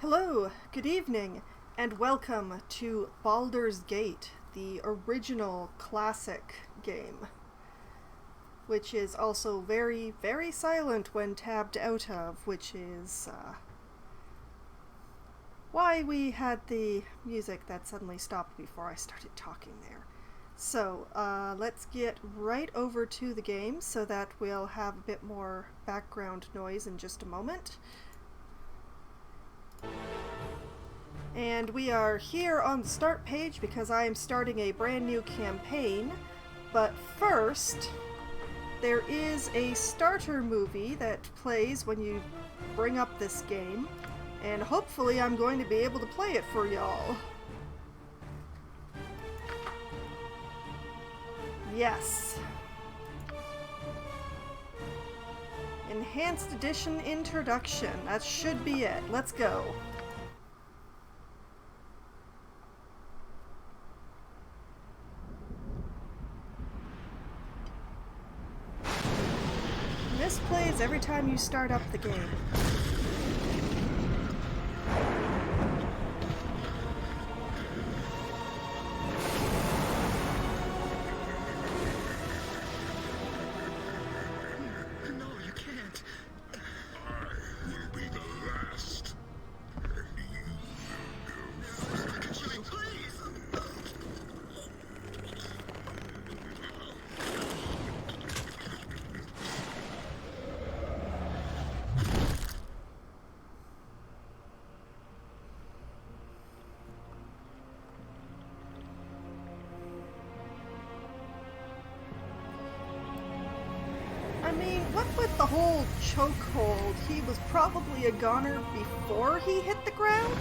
Hello, good evening, and welcome to Baldur's Gate, the original classic game, which is also very, very silent when tabbed out of, which is why we had the music that suddenly stopped before I started talking there. So, let's get right over to the game so that we'll have a bit more background noise in just a moment. And we are here on the start page because I am starting a brand new campaign. But first, there is a starter movie that plays when you bring up this game, and hopefully I'm going to be able to play it for y'all. Yes. Enhanced Edition Introduction. That should be it. Let's go. This plays every time you start up the game. No, you can't. I will be the last. Actually, please. I mean, what with the whole chokehold, he was probably a goner before he hit the ground?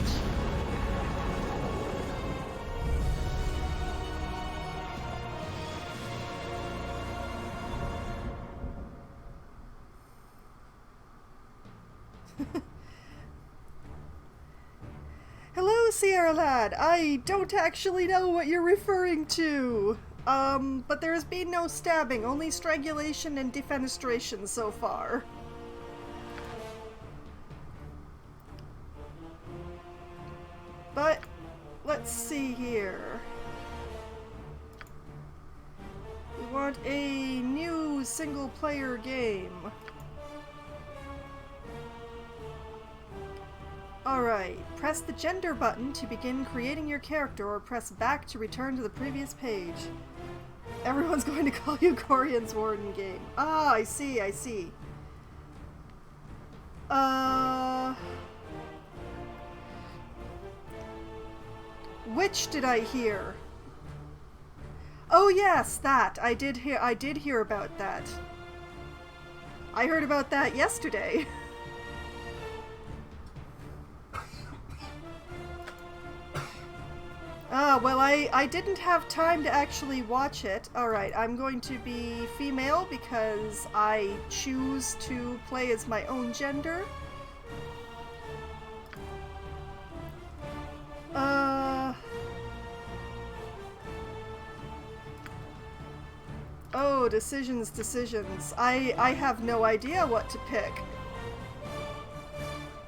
Hello, Sierra Lad. I don't actually know what you're referring to. But there has been no stabbing, only strangulation and defenestration so far. But, let's see here. We want a new single-player game. Alright, press the gender button to begin creating your character, or press back to return to the previous page. Everyone's going to call you Corian's Warden game. Ah, I see, I see. Which did I hear? Oh yes, that. I did hear about that. I heard about that yesterday. Well, I didn't have time to actually watch it. Alright, I'm going to be female because I choose to play as my own gender. Oh, decisions. I have no idea what to pick.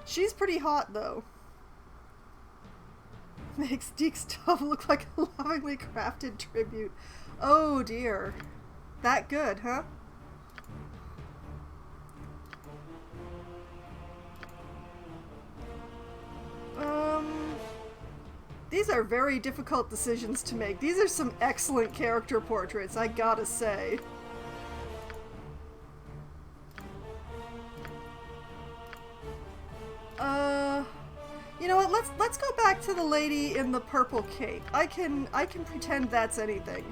She's pretty hot, though. Makes Deke's stuff look like a lovingly crafted tribute. Oh dear. That good, huh? These are very difficult decisions to make. These are some excellent character portraits, I gotta say. You know what? Let's go back to the lady in the purple cape. I can pretend that's anything.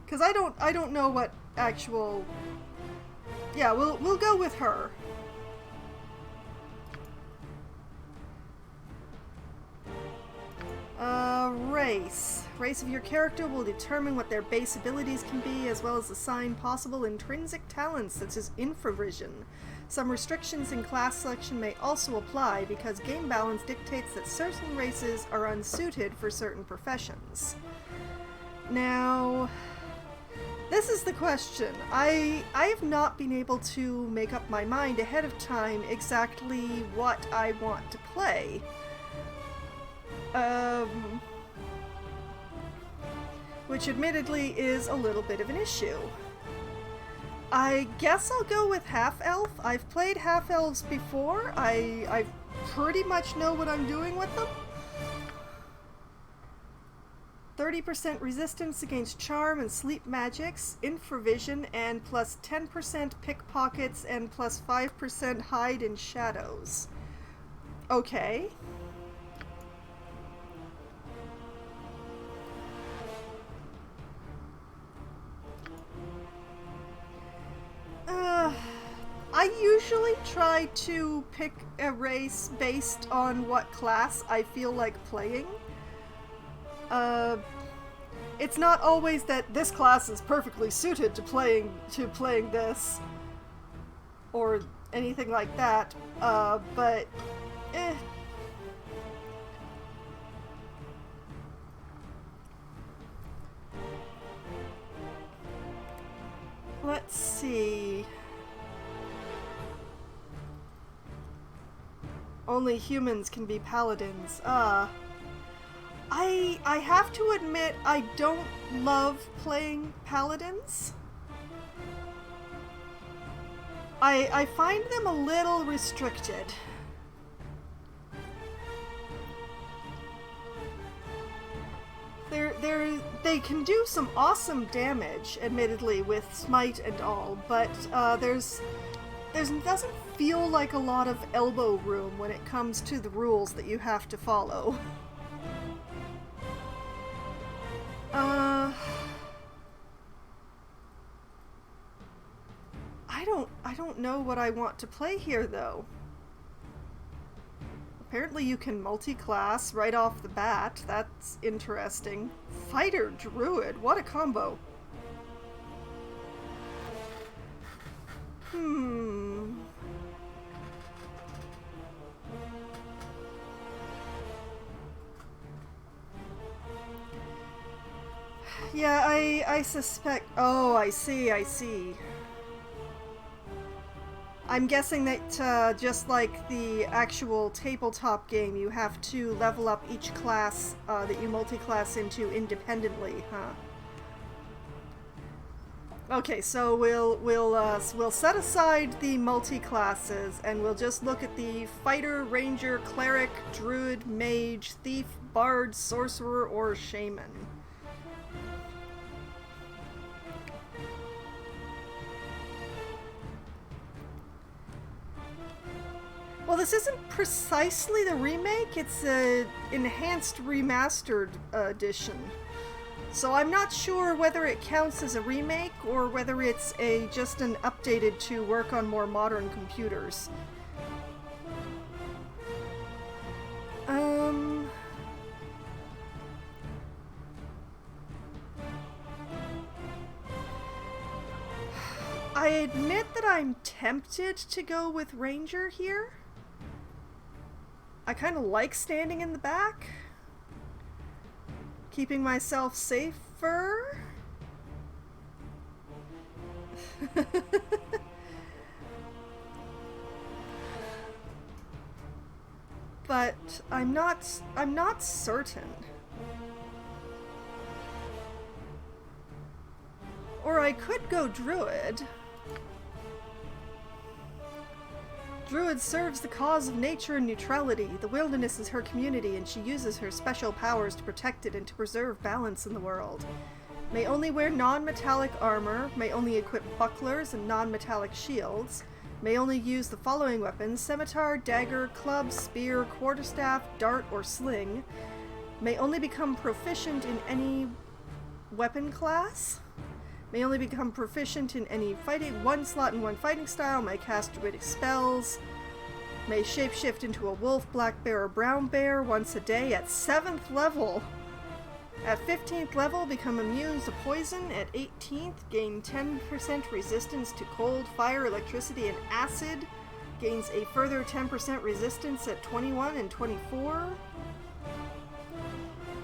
'Cause I don't know what actual. Yeah, we'll go with her. Race. Race of your character will determine what their base abilities can be, as well as assign possible intrinsic talents such as infravision. Some restrictions in class selection may also apply because game balance dictates that certain races are unsuited for certain professions. Now, This is the question. I have not been able to make up my mind ahead of time exactly what I want to play. Which admittedly is a little bit of an issue. I guess I'll go with half-elf. I've played half-elves before. I pretty much know what I'm doing with them. 30% resistance against charm and sleep magics, infravision, and plus 10% pickpockets and plus 5% hide in shadows. Okay. I usually try to pick a race based on what class I feel like playing. It's not always that this class is perfectly suited to playing this or anything like that, but let's see. Only humans can be paladins. I have to admit I don't love playing paladins. I find them a little restricted. They can do some awesome damage, admittedly, with smite and all, but there doesn't feel like a lot of elbow room when it comes to the rules that you have to follow. I don't know what I want to play here, though. Apparently you can multi-class right off the bat. That's interesting. Fighter Druid, what a combo. Yeah, I suspect... Oh, I see. I'm guessing that just like the actual tabletop game, you have to level up each class that you multi-class into independently, huh? Okay, so we'll set aside the multi-classes and we'll just look at the fighter, ranger, cleric, druid, mage, thief, bard, sorcerer, or shaman. Well, this isn't precisely the remake, it's an enhanced remastered edition. So I'm not sure whether it counts as a remake or whether it's just an updated to work on more modern computers. I admit that I'm tempted to go with Ranger here. I kind of like standing in the back, keeping myself safer. But I'm not certain. Or I could go Druid. Druid serves the cause of nature and neutrality. The wilderness is her community, and she uses her special powers to protect it and to preserve balance in the world. May only wear non-metallic armor, may only equip bucklers and non-metallic shields, may only use the following weapons: scimitar, dagger, club, spear, quarterstaff, dart, or sling, may only become proficient in any weapon class, may only become proficient in any fighting, one slot in one fighting style, may cast druidic spells, may shapeshift into a wolf, black bear, or brown bear once a day at 7th level. At 15th level, become immune to poison. At 18th, gain 10% resistance to cold, fire, electricity, and acid. Gains a further 10% resistance at 21 and 24.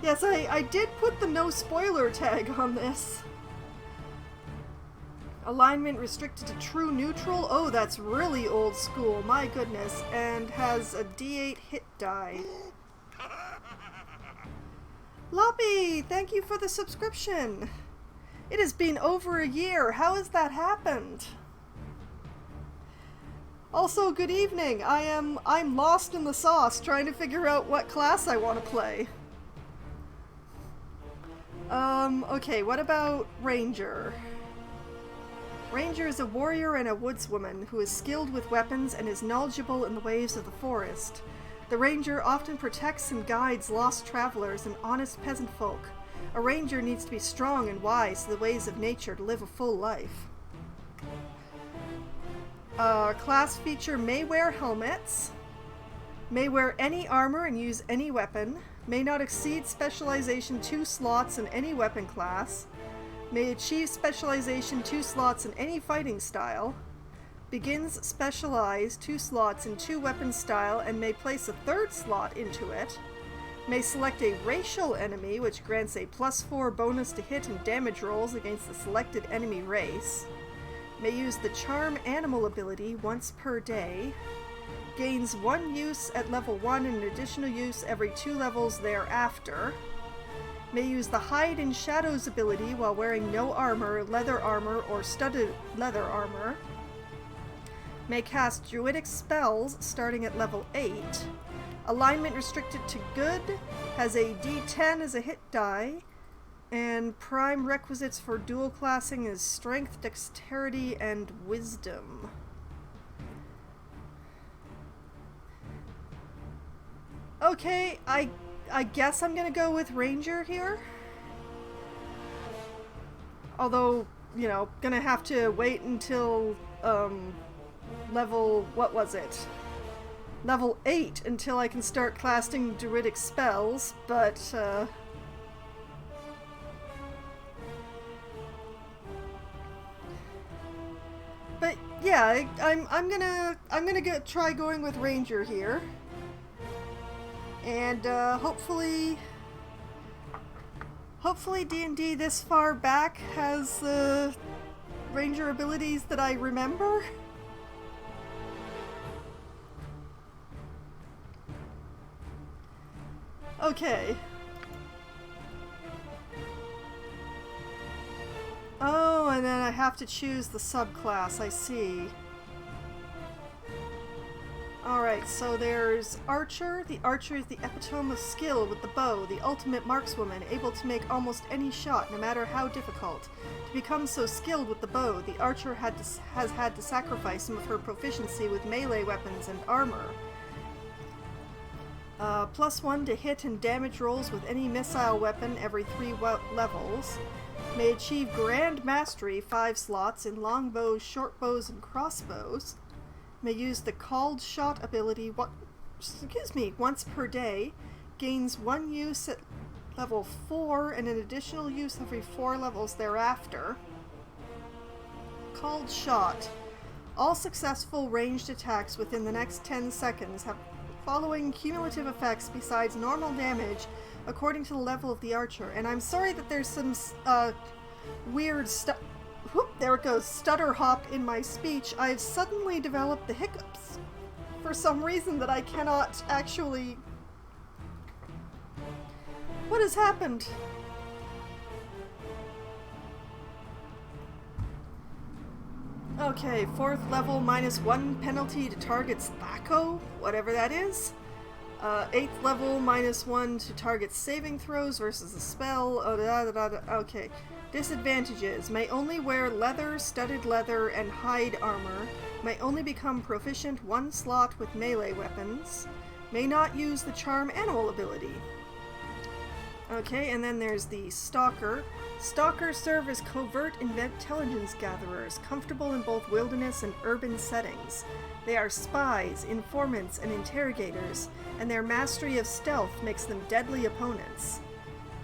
Yes, I did put the no spoiler tag on this. Alignment restricted to true neutral. Oh, that's really old school. My goodness. And has a D8 hit die. Loppy, thank you for the subscription. It has been over a year. How has that happened? Also, good evening. I'm lost in the sauce trying to figure out what class I want to play. Okay, what about Ranger? Ranger is a warrior and a woodswoman who is skilled with weapons and is knowledgeable in the ways of the forest. The ranger often protects and guides lost travelers and honest peasant folk. A ranger needs to be strong and wise to the ways of nature to live a full life. Class feature may wear helmets, may wear any armor and use any weapon, may not exceed specialization 2 slots in any weapon class, may achieve specialization 2 slots in any fighting style, begins specialized 2 slots in 2 weapon style and may place a 3rd slot into it, may select a racial enemy which grants a +4 bonus to hit and damage rolls against the selected enemy race, may use the charm animal ability once per day, gains 1 use at level 1 and an additional use every 2 levels thereafter, may use the hide in shadows ability while wearing no armor, leather armor, or studded leather armor, may cast druidic spells starting at level 8, alignment restricted to good, has a D10 as a hit die, and prime requisites for dual classing is strength, dexterity, and wisdom. Okay, I guess I'm gonna go with Ranger here. Although, you know, gonna have to wait until, level, what was it? Level 8 until I can start casting druidic spells, but, yeah, I'm gonna try going with Ranger here. And hopefully D&D this far back has the ranger abilities that I remember. Okay. Oh, and then I have to choose the subclass, I see. Alright, so there's Archer. The Archer is the epitome of skill with the bow, the ultimate markswoman, able to make almost any shot, no matter how difficult. To become so skilled with the bow, the Archer has had to sacrifice some of her proficiency with melee weapons and armor. +1 to hit and damage rolls with any missile weapon every 3 levels. May achieve Grand Mastery 5 slots in longbows, short bows, and crossbows. May use the Called Shot ability once per day, gains 1 use at level 4 and an additional use every 4 levels thereafter. Called Shot. All successful ranged attacks within the next 10 seconds have following cumulative effects besides normal damage according to the level of the archer. And I'm sorry that there's some weird stuff. Whoop, there it goes, stutter hop in my speech. I've suddenly developed the hiccups for some reason that I cannot actually... What has happened? Okay, 4th level -1 penalty to target's Thaco, whatever that is. 8th level -1 to target saving throws versus a spell. Okay. Disadvantages. May only wear leather, studded leather, and hide armor. May only become proficient 1 slot with melee weapons. May not use the charm animal ability. Okay, and then there's the Stalker. Stalkers serve as covert intelligence gatherers, comfortable in both wilderness and urban settings. They are spies, informants, and interrogators, and their mastery of stealth makes them deadly opponents.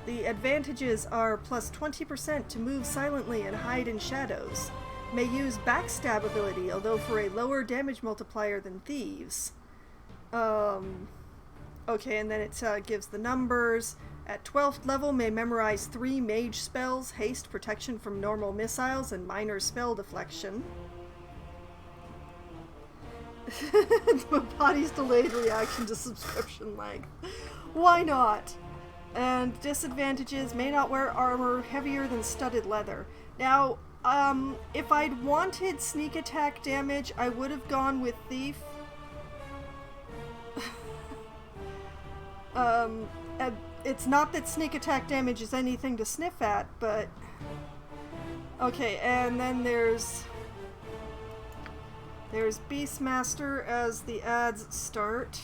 The advantages are +20% to move silently and hide in shadows. May use backstab ability, although for a lower damage multiplier than thieves. Okay, and then it gives the numbers. At 12th level, may memorize 3 mage spells, haste, protection from normal missiles, and minor spell deflection. The body's delayed reaction to subscription length. Why not? And disadvantages, may not wear armor heavier than studded leather. Now, if I'd wanted sneak attack damage, I would have gone with Thief. It's not that sneak attack damage is anything to sniff at, but... Okay, and then there's Beastmaster as the ads start.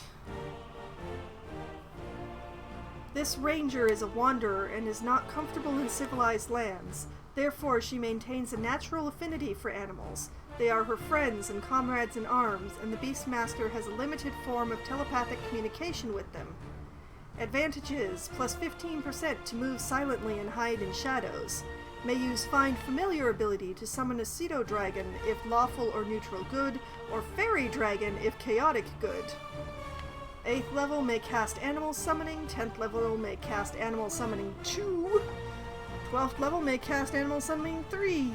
This ranger is a wanderer and is not comfortable in civilized lands. Therefore, she maintains a natural affinity for animals. They are her friends and comrades in arms, and the Beastmaster has a limited form of telepathic communication with them. Advantages, plus 15% to move silently and hide in shadows. May use Find Familiar ability to summon a pseudo-dragon if lawful or neutral good, or fairy dragon if chaotic good. 8th level may cast animal summoning, 10th level may cast animal summoning 2, 12th level may cast animal summoning 3.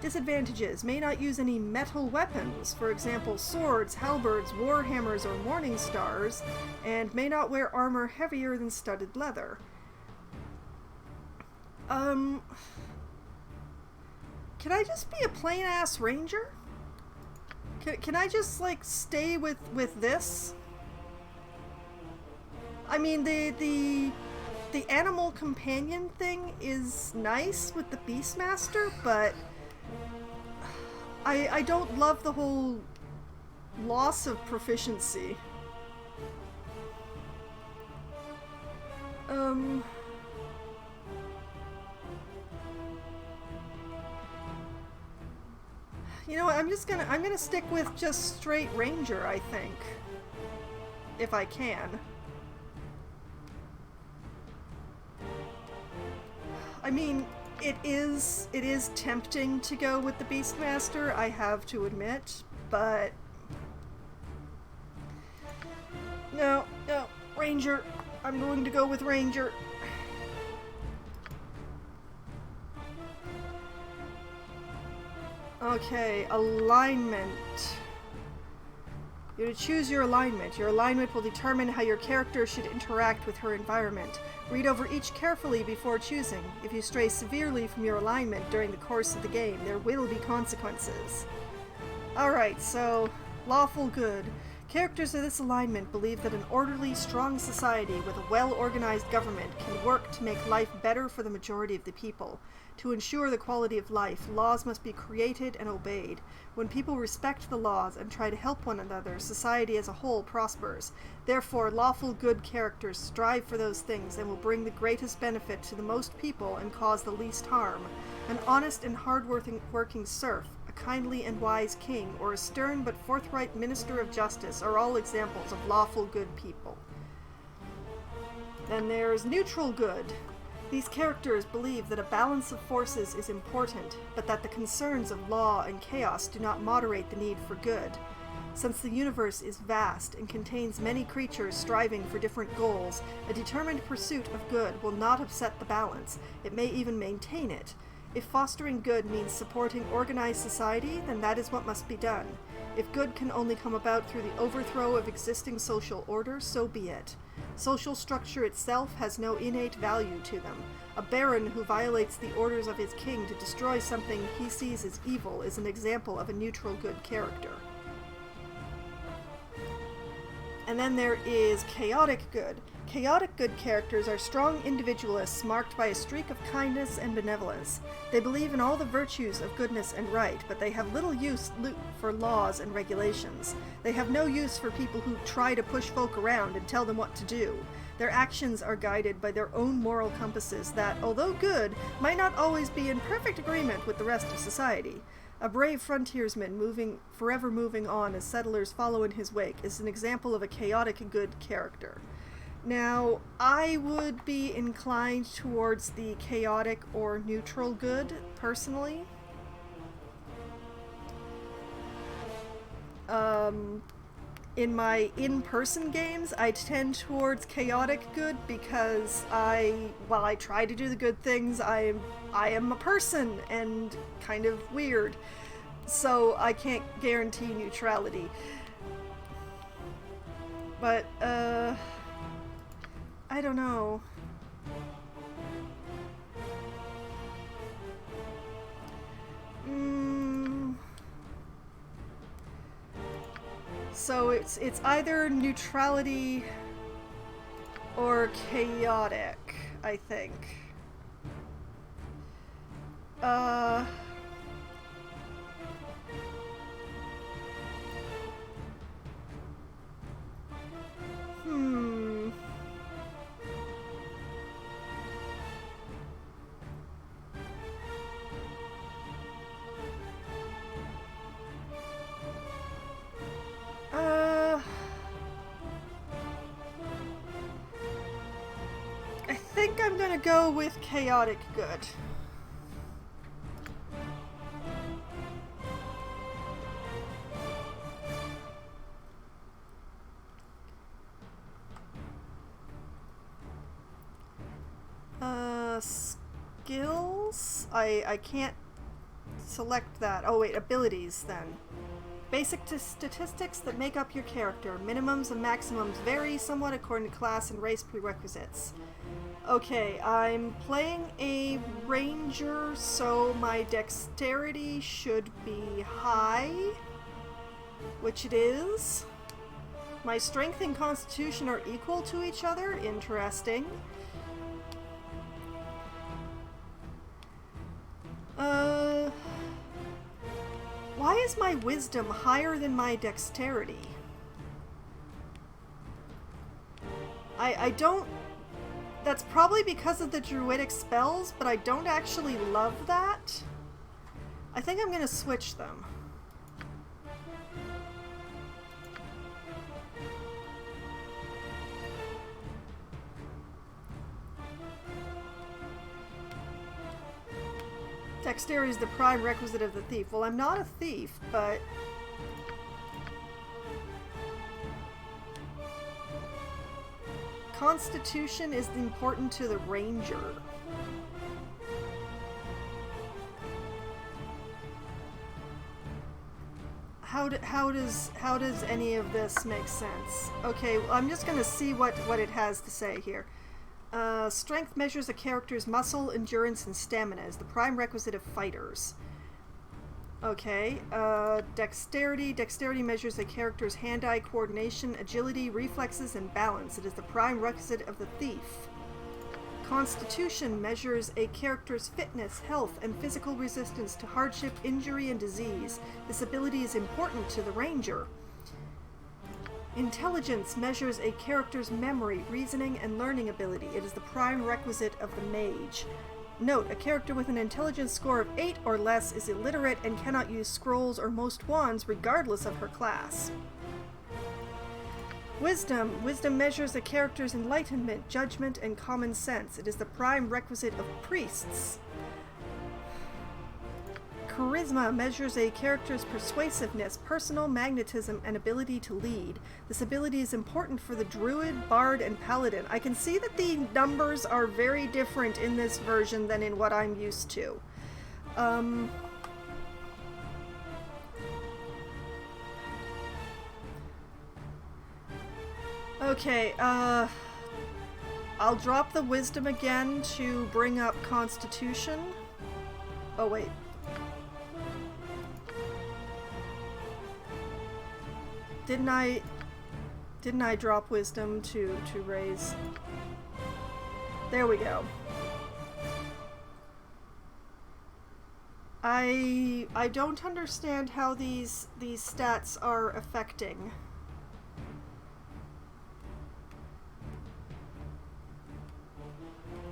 Disadvantages, may not use any metal weapons, for example swords, halberds, warhammers, or morning stars, and may not wear armor heavier than studded leather. Can I just be a plain-ass ranger? Can I just, like, stay with this? I mean, the animal companion thing is nice with the Beastmaster, but I don't love the whole loss of proficiency. You know what, I'm gonna stick with just straight ranger, I think. If I can. I mean, it is tempting to go with the Beastmaster, I have to admit, but no, Ranger. I'm going to go with Ranger. Okay, alignment. You're to choose your alignment. Your alignment will determine how your character should interact with her environment. Read over each carefully before choosing. If you stray severely from your alignment during the course of the game, there will be consequences. Alright, so, lawful good. Characters of this alignment believe that an orderly, strong society with a well-organized government can work to make life better for the majority of the people. To ensure the quality of life, laws must be created and obeyed. When people respect the laws and try to help one another, society as a whole prospers. Therefore, lawful good characters strive for those things and will bring the greatest benefit to the most people and cause the least harm. An honest and hard-working serf, a kindly and wise king, or a stern but forthright minister of justice are all examples of lawful good people. Then there's neutral good. These characters believe that a balance of forces is important, but that the concerns of law and chaos do not moderate the need for good. Since the universe is vast and contains many creatures striving for different goals, a determined pursuit of good will not upset the balance. It may even maintain it. If fostering good means supporting organized society, then that is what must be done. If good can only come about through the overthrow of existing social order, so be it. Social structure itself has no innate value to them. A baron who violates the orders of his king to destroy something he sees as evil is an example of a neutral good character. And then there is chaotic good. Chaotic good characters are strong individualists marked by a streak of kindness and benevolence. They believe in all the virtues of goodness and right, but they have little use for laws and regulations. They have no use for people who try to push folk around and tell them what to do. Their actions are guided by their own moral compasses that, although good, might not always be in perfect agreement with the rest of society. A brave frontiersman forever moving on as settlers follow in his wake is an example of a chaotic good character. Now, I would be inclined towards the chaotic or neutral good, personally. in my in-person games, I tend towards chaotic good because while I try to do the good things, I am a person and kind of weird. So I can't guarantee neutrality. But, I don't know. So it's either neutrality or chaotic, I think. I think I'm gonna go with chaotic good. Skills? I can't select that. Oh wait, abilities then. Basic statistics that make up your character. Minimums and maximums vary somewhat according to class and race prerequisites. Okay, I'm playing a ranger, so my dexterity should be high, which it is. My strength and constitution are equal to each other. Interesting. Why is my wisdom higher than my dexterity? I don't... That's probably because of the druidic spells, but I don't actually love that. I think I'm gonna switch them. Dexterity is the prime requisite of the thief. Well, I'm not a thief, but... Constitution is important to the ranger. How does any of this make sense? Okay, well, I'm just gonna see what it has to say here. Strength measures a character's muscle, endurance, and stamina is the prime requisite of fighters. Okay, dexterity. Dexterity measures a character's hand-eye coordination, agility, reflexes, and balance. It is the prime requisite of the thief. Constitution measures a character's fitness, health, and physical resistance to hardship, injury, and disease. This ability is important to the ranger. Intelligence measures a character's memory, reasoning, and learning ability. It is the prime requisite of the mage. Note, a character with an intelligence score of 8 or less is illiterate and cannot use scrolls or most wands regardless of her class. Wisdom. Wisdom measures a character's enlightenment, judgment, and common sense. It is the prime requisite of priests. Charisma measures a character's persuasiveness, personal magnetism, and ability to lead. This ability is important for the druid, bard, and paladin. I can see that the numbers are very different in this version than in what I'm used to. Okay, I'll drop the wisdom again to bring up constitution. Oh, wait. Didn't I drop wisdom to raise? There we go. I don't understand how these stats are affecting.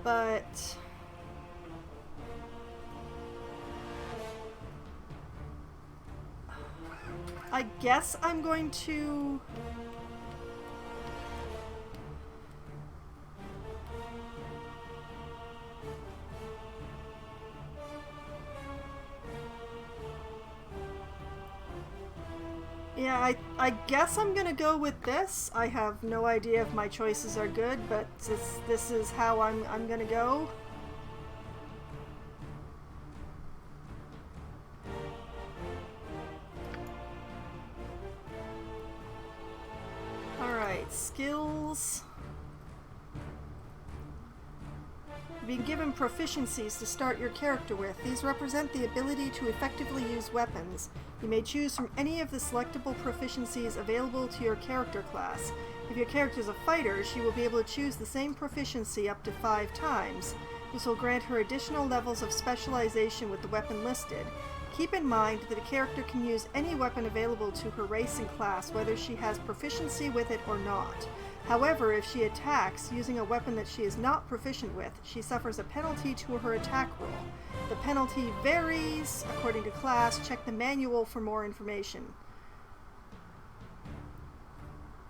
But I guess I'm going to... Yeah, Yeah, I guess I'm gonna go with this. I have no idea if my choices are good, but this is how I'm gonna go. Alright, skills. Being given proficiencies to start your character with. These represent the ability to effectively use weapons. You may choose from any of the selectable proficiencies available to your character class. If your character is a fighter, she will be able to choose the same proficiency up to 5 times. This will grant her additional levels of specialization with the weapon listed. Keep in mind that a character can use any weapon available to her race and class, whether she has proficiency with it or not. However, if she attacks using a weapon that she is not proficient with, she suffers a penalty to her attack roll. The penalty varies according to class. Check the manual for more information.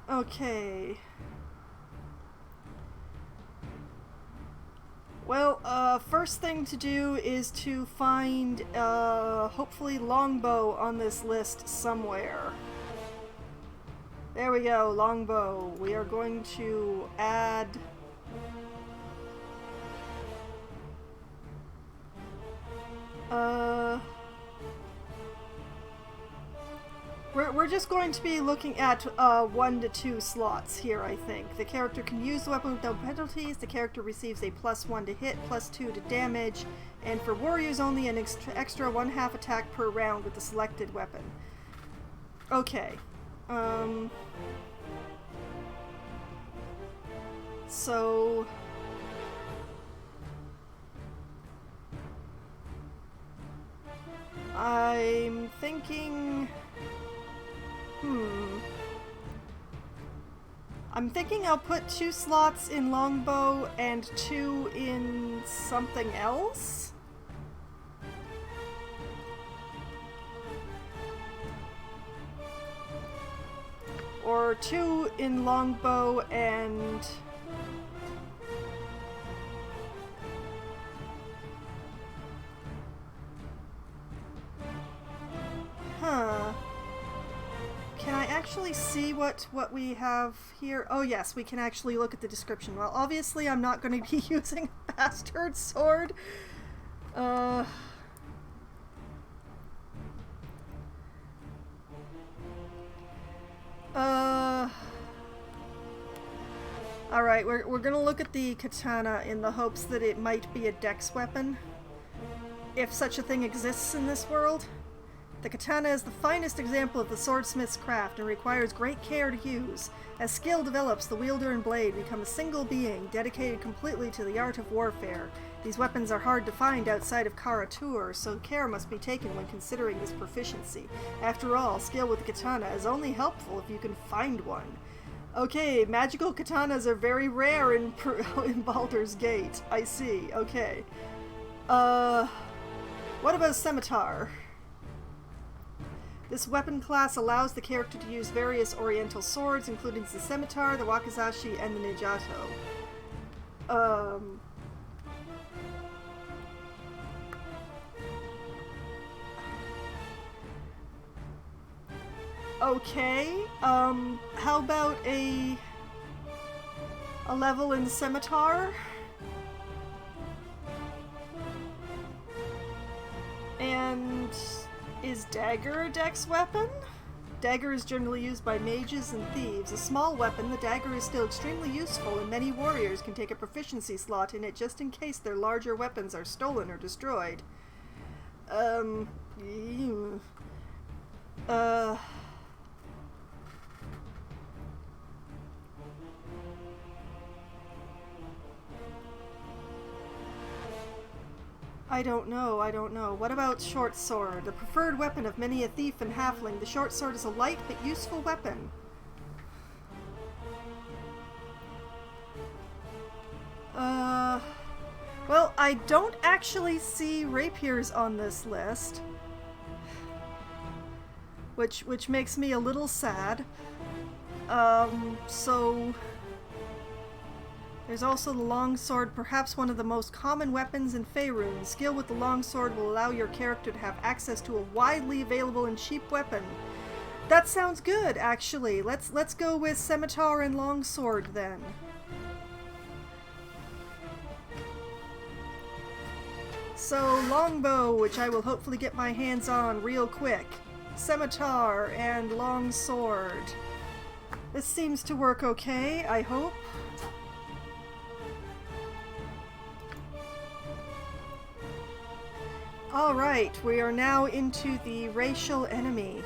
Okay. Well, first thing to do is to find, hopefully longbow on this list somewhere. There we go, longbow. We are going to add... We're just going to be looking at 1 to 2 slots here, I think. The character can use the weapon with no penalties. The character receives a +1 to hit, +2 to damage, and for warriors only an extra 1/2 attack per round with the selected weapon. Okay. So... I'm thinking... I'm thinking I'll put 2 slots in longbow and 2 in something else? Or 2 in longbow and... Huh. Can I actually see what we have here? Oh yes, we can actually look at the description. Well, obviously I'm not going to be using a bastard sword. Alright, we're gonna look at the katana in the hopes that it might be a dex weapon. If such a thing exists in this world. The katana is the finest example of the swordsmith's craft and requires great care to use. As skill develops, the wielder and blade become a single being, dedicated completely to the art of warfare. These weapons are hard to find outside of Karatur, so care must be taken when considering this proficiency. After all, skill with the katana is only helpful if you can find one. Okay, magical katanas are very rare in Baldur's Gate. I see, okay. What about scimitar? This weapon class allows the character to use various oriental swords, including the scimitar, the wakizashi, and the nijato. Okay, how about a level in scimitar? And... is dagger a dex weapon? Dagger is generally used by mages and thieves. A small weapon, the dagger is still extremely useful, and many warriors can take a proficiency slot in it just in case their larger weapons are stolen or destroyed. I don't know. What about short sword? The preferred weapon of many a thief and halfling, the short sword is a light but useful weapon. Well, I don't actually see rapiers on this list. Which makes me a little sad. So... there's also the longsword, perhaps one of the most common weapons in Faerun. Skill with the longsword will allow your character to have access to a widely available and cheap weapon. That sounds good, actually. Let's go with scimitar and longsword then. So longbow, which I will hopefully get my hands on real quick. Scimitar and longsword. This seems to work okay, I hope. Alright, we are now into the racial enemy.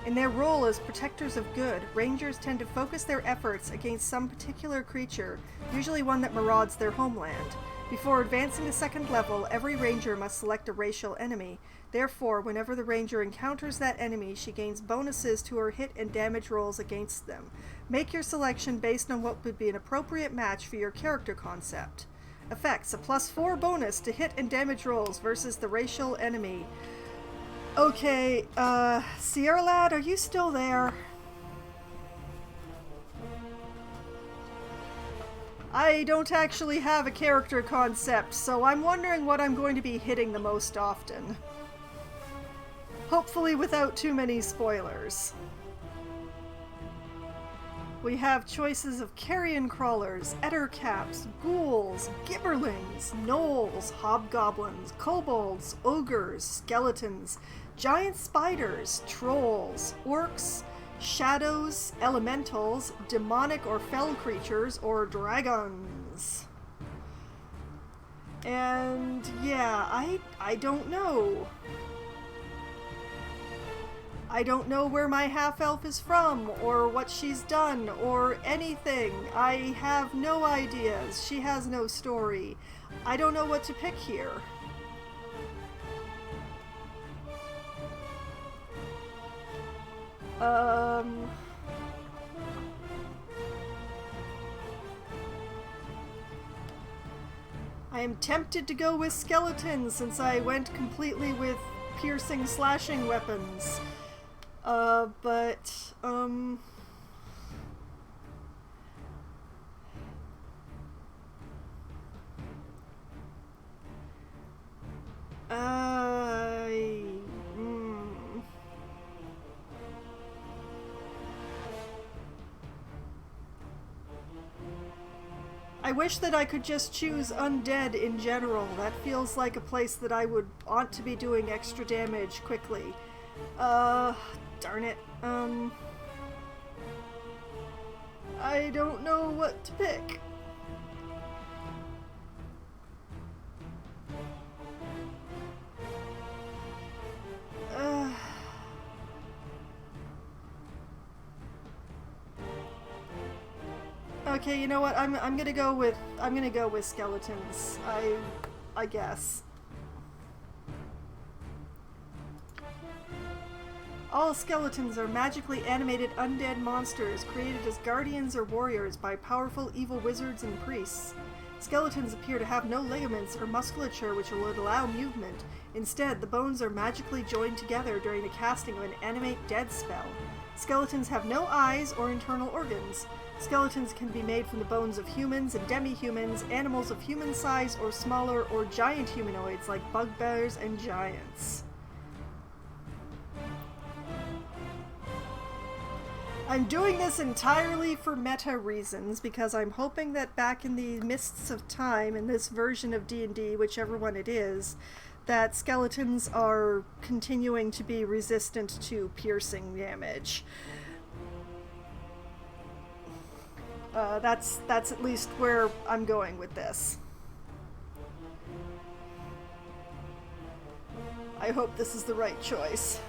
In their role as protectors of good, rangers tend to focus their efforts against some particular creature, usually one that marauds their homeland. Before advancing to second level, every ranger must select a racial enemy. Therefore, whenever the ranger encounters that enemy, she gains bonuses to her hit and damage rolls against them. Make your selection based on what would be an appropriate match for your character concept. Effects: a +4 bonus to hit and damage rolls versus the racial enemy. Okay, Sierra Lad, are you still there? I don't actually have a character concept, so I'm wondering what I'm going to be hitting the most often. Hopefully without too many spoilers. We have choices of carrion crawlers, ettercaps, ghouls, gibberlings, gnolls, hobgoblins, kobolds, ogres, skeletons, giant spiders, trolls, orcs, shadows, elementals, demonic or fell creatures, or dragons. And yeah, I don't know. I don't know where my half-elf is from, or what she's done, or anything. I have no ideas. She has no story. I don't know what to pick here. I am tempted to go with skeletons since I went completely with piercing slashing weapons. I wish that I could just choose undead in general. That feels like a place that I would want to be doing extra damage quickly. Darn it. I don't know what to pick. Okay, you know what? I'm gonna go with skeletons. I guess. All skeletons are magically animated undead monsters created as guardians or warriors by powerful evil wizards and priests. Skeletons appear to have no ligaments or musculature which would allow movement. Instead, the bones are magically joined together during the casting of an animate dead spell. Skeletons have no eyes or internal organs. Skeletons can be made from the bones of humans and demi-humans, animals of human size or smaller, or giant humanoids like bugbears and giants. I'm doing this entirely for meta reasons, because I'm hoping that back in the mists of time, in this version of D&D, whichever one it is, that skeletons are continuing to be resistant to piercing damage. That's at least where I'm going with this. I hope this is the right choice.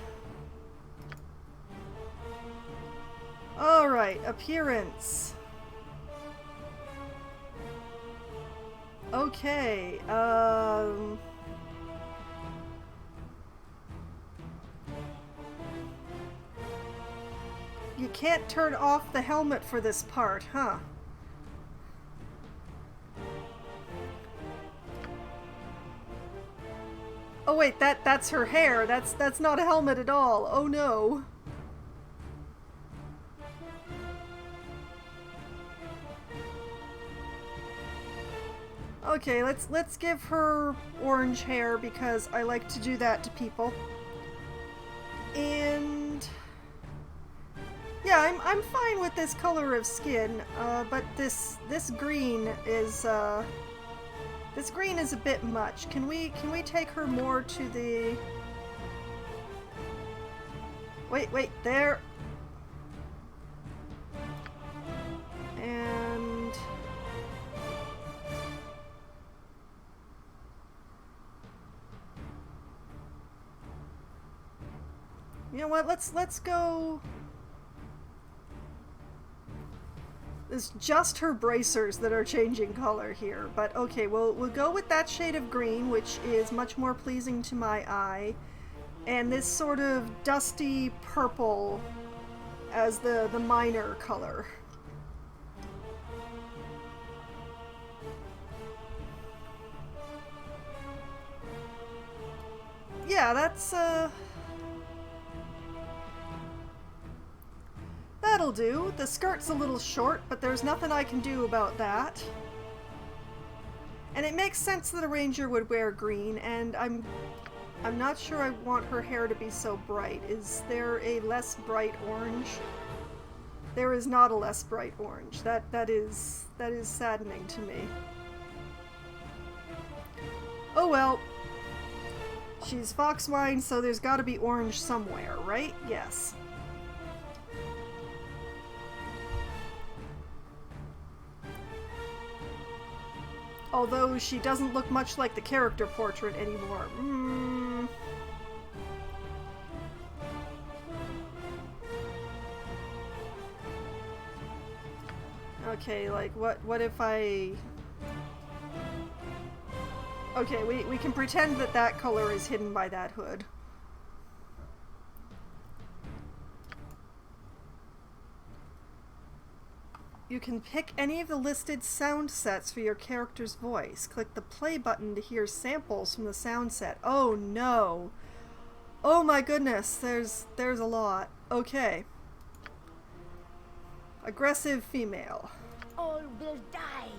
Alright, appearance. Okay, you can't turn off the helmet for this part, huh? Oh wait, that's her hair. That's not a helmet at all. Oh no. Okay, let's give her orange hair because I like to do that to people. And Yeah, I'm fine with this color of skin, but this green is a bit much. Can we take her more to the... Wait, there. And you know what? Let's go. It's just her bracers that are changing color here, but okay, we'll go with that shade of green, which is much more pleasing to my eye, and this sort of dusty purple as the minor color. Yeah, that'll do. The skirt's a little short, but there's nothing I can do about that. And it makes sense that a ranger would wear green, and I'm not sure I want her hair to be so bright. Is there a less bright orange? There is not a less bright orange. That is saddening to me. Oh well. She's foxwine, so there's got to be orange somewhere, right? Yes. Although she doesn't look much like the character portrait anymore. Okay, like, what if I... Okay, we can pretend that that color is hidden by that hood. You can pick any of the listed sound sets for your character's voice. Click the play button to hear samples from the sound set. Oh no! Oh my goodness, there's a lot. Okay. Aggressive female. All will die.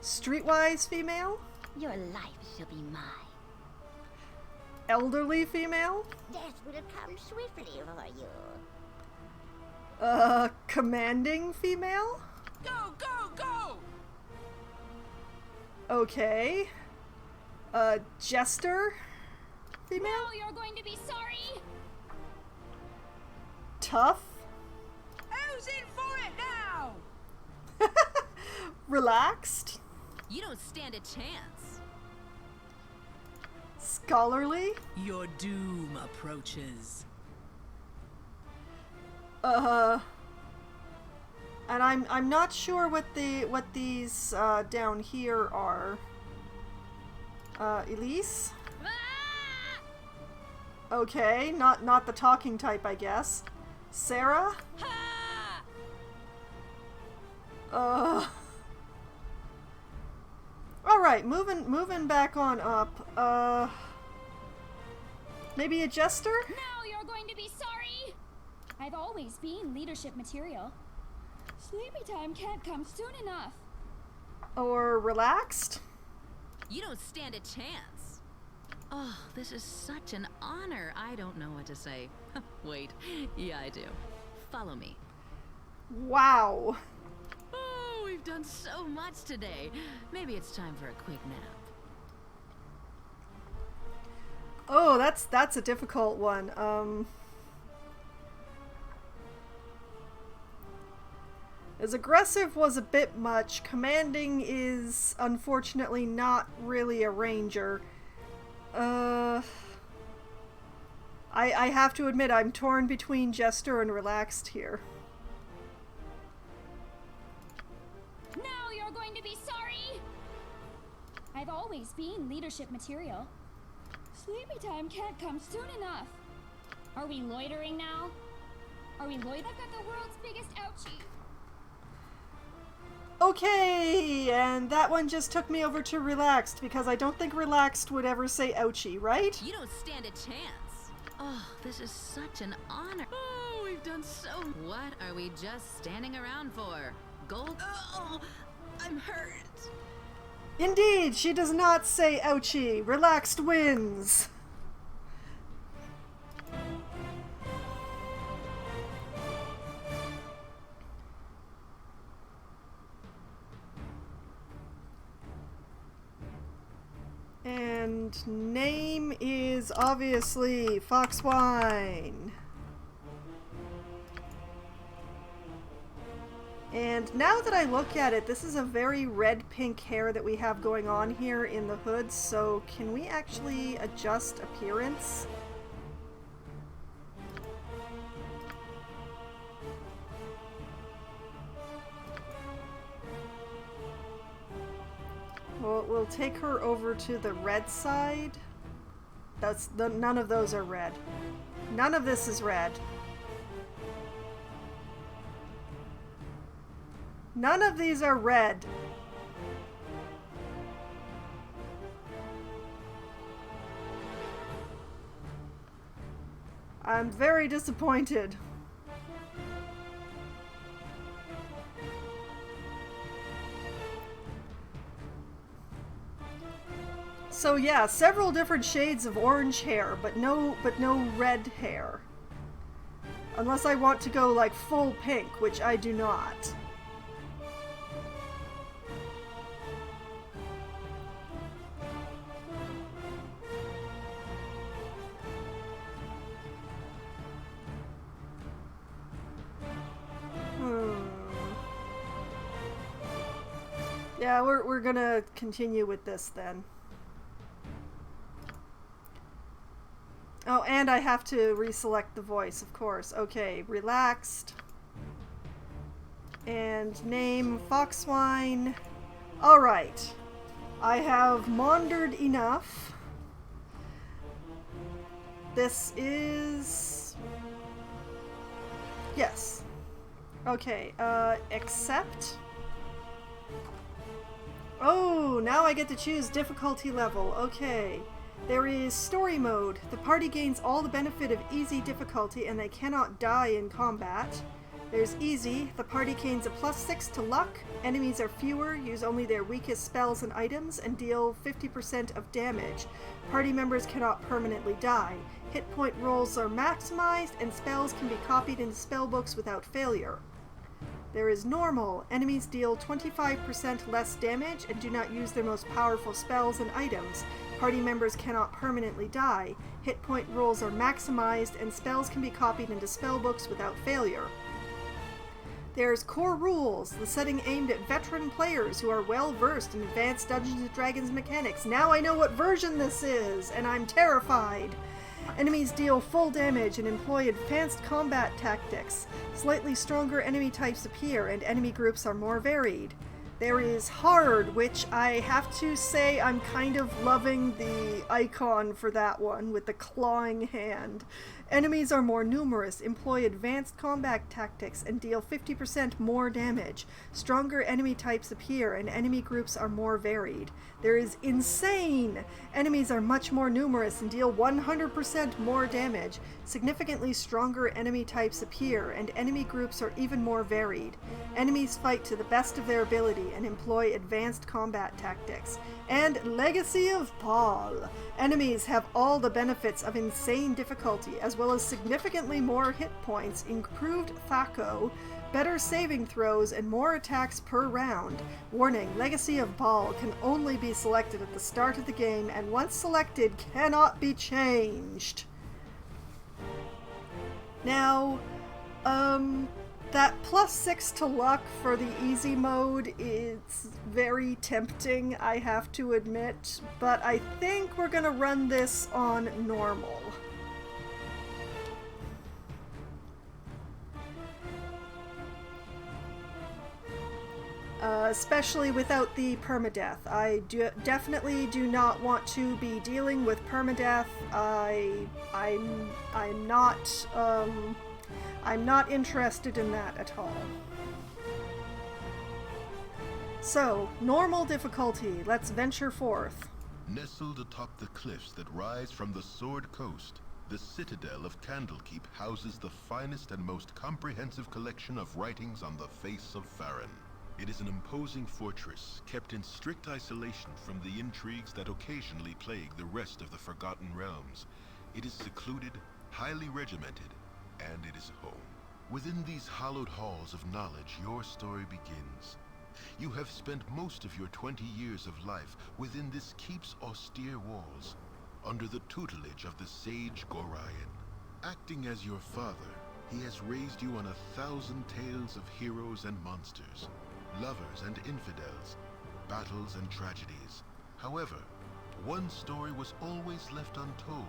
Streetwise female? Your life shall be mine. Elderly female? Death will come swiftly for you. Commanding female? Go, go, go! Okay. Jester female? Now you're going to be sorry! Tough? Who's in for it now? Relaxed? You don't stand a chance. Scholarly? Your doom approaches. And I'm not sure what these down here are. Elise? Ah! Okay, not the talking type, I guess. Sarah? Ha! Alright, moving back on up. Maybe a jester? Now you're going to be sorry! I've always been leadership material. Sleepy time can't come soon enough. Or relaxed? You don't stand a chance. Oh, this is such an honor. I don't know what to say. Wait, yeah, I do. Follow me. Wow. Oh, we've done so much today. Maybe it's time for a quick nap. Oh, that's a difficult one. As aggressive was a bit much. Commanding is unfortunately not really a ranger. I have to admit I'm torn between jester and relaxed here. Now you're going to be sorry! I've always been leadership material. Sleepy time can't come soon enough. Are we loitering now? Are we loitering? I've got the world's biggest ouchie. Okay, and that one just took me over to relaxed because I don't think relaxed would ever say ouchie, right? You don't stand a chance. Oh, this is such an honor. Oh, we've done so. What are we just standing around for? Gold? Oh, I'm hurt. Indeed, she does not say ouchie. Relaxed wins. And name is obviously Foxwine. And now that I look at it, this is a very red-pink hair that we have going on here in the hood, so can we actually adjust appearance? Well, we'll take her over to the red side. None of those are red. None of this is red. None of these are red. I'm very disappointed. So yeah, several different shades of orange hair, but no red hair. Unless I want to go like full pink, which I do not. Yeah, we're gonna continue with this then. Oh, and I have to reselect the voice, of course. Okay, relaxed. And name Foxwine. Alright. I have maundered enough. This is... Yes. Okay, accept. Oh, now I get to choose difficulty level. Okay. There is story mode. The party gains all the benefit of easy difficulty and they cannot die in combat. There's easy. The party gains a +6 to luck. Enemies are fewer, use only their weakest spells and items, and deal 50% of damage. Party members cannot permanently die. Hit point rolls are maximized, and spells can be copied into spellbooks without failure. There is normal. Enemies deal 25% less damage and do not use their most powerful spells and items. Party members cannot permanently die. Hit point rolls are maximized and spells can be copied into spellbooks without failure. There's core rules, the setting aimed at veteran players who are well versed in advanced Dungeons & Dragons mechanics. Now I know what version this is, and I'm terrified. Enemies deal full damage and employ advanced combat tactics. Slightly stronger enemy types appear, and enemy groups are more varied. There is hard, which I have to say I'm kind of loving the icon for that one with the clawing hand. Enemies are more numerous, employ advanced combat tactics, and deal 50% more damage. Stronger enemy types appear, and enemy groups are more varied. There is insane! Enemies are much more numerous and deal 100% more damage. Significantly stronger enemy types appear, and enemy groups are even more varied. Enemies fight to the best of their ability and employ advanced combat tactics. And Legacy of Paul. Enemies have all the benefits of insane difficulty, as well as significantly more hit points, improved Thaco, better saving throws, and more attacks per round. Warning, Legacy of Baal can only be selected at the start of the game, and once selected, cannot be changed. Now, that +6 to luck for the easy mode is very tempting, I have to admit, but I think we're gonna run this on normal. Especially without the permadeath. I definitely do not want to be dealing with permadeath. I'm not interested in that at all. So, normal difficulty. Let's venture forth. Nestled atop the cliffs that rise from the Sword Coast, the citadel of Candlekeep houses the finest and most comprehensive collection of writings on the face of Farron. It is an imposing fortress, kept in strict isolation from the intrigues that occasionally plague the rest of the Forgotten Realms. It is secluded, highly regimented, and it is home. Within these hallowed halls of knowledge, your story begins. You have spent most of your 20 years of life within this keep's austere walls, under the tutelage of the sage Gorion. Acting as your father, he has raised you on 1,000 tales of heroes and monsters, lovers and infidels, battles and tragedies. However, one story was always left untold,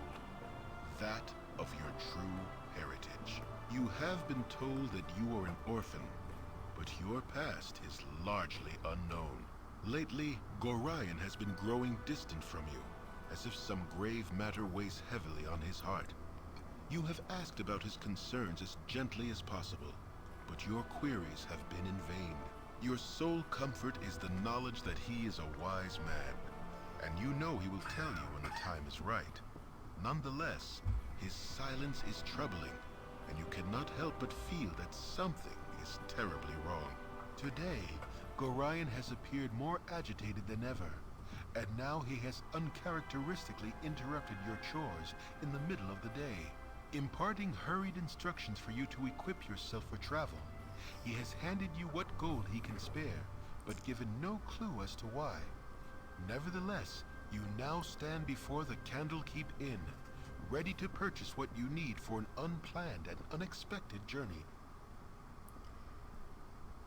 that of your true heritage. You have been told that you are an orphan, but your past is largely unknown. Lately, Gorion has been growing distant from you, as if some grave matter weighs heavily on his heart. You have asked about his concerns as gently as possible, but your queries have been in vain. Your sole comfort is the knowledge that he is a wise man, and you know he will tell you when the time is right. Nonetheless, his silence is troubling, and you cannot help but feel that something is terribly wrong. Today, Gorion has appeared more agitated than ever, and now he has uncharacteristically interrupted your chores in the middle of the day, imparting hurried instructions for you to equip yourself for travel. He has handed you what gold he can spare, but given no clue as to why. Nevertheless, you now stand before the Candlekeep Inn, ready to purchase what you need for an unplanned and unexpected journey.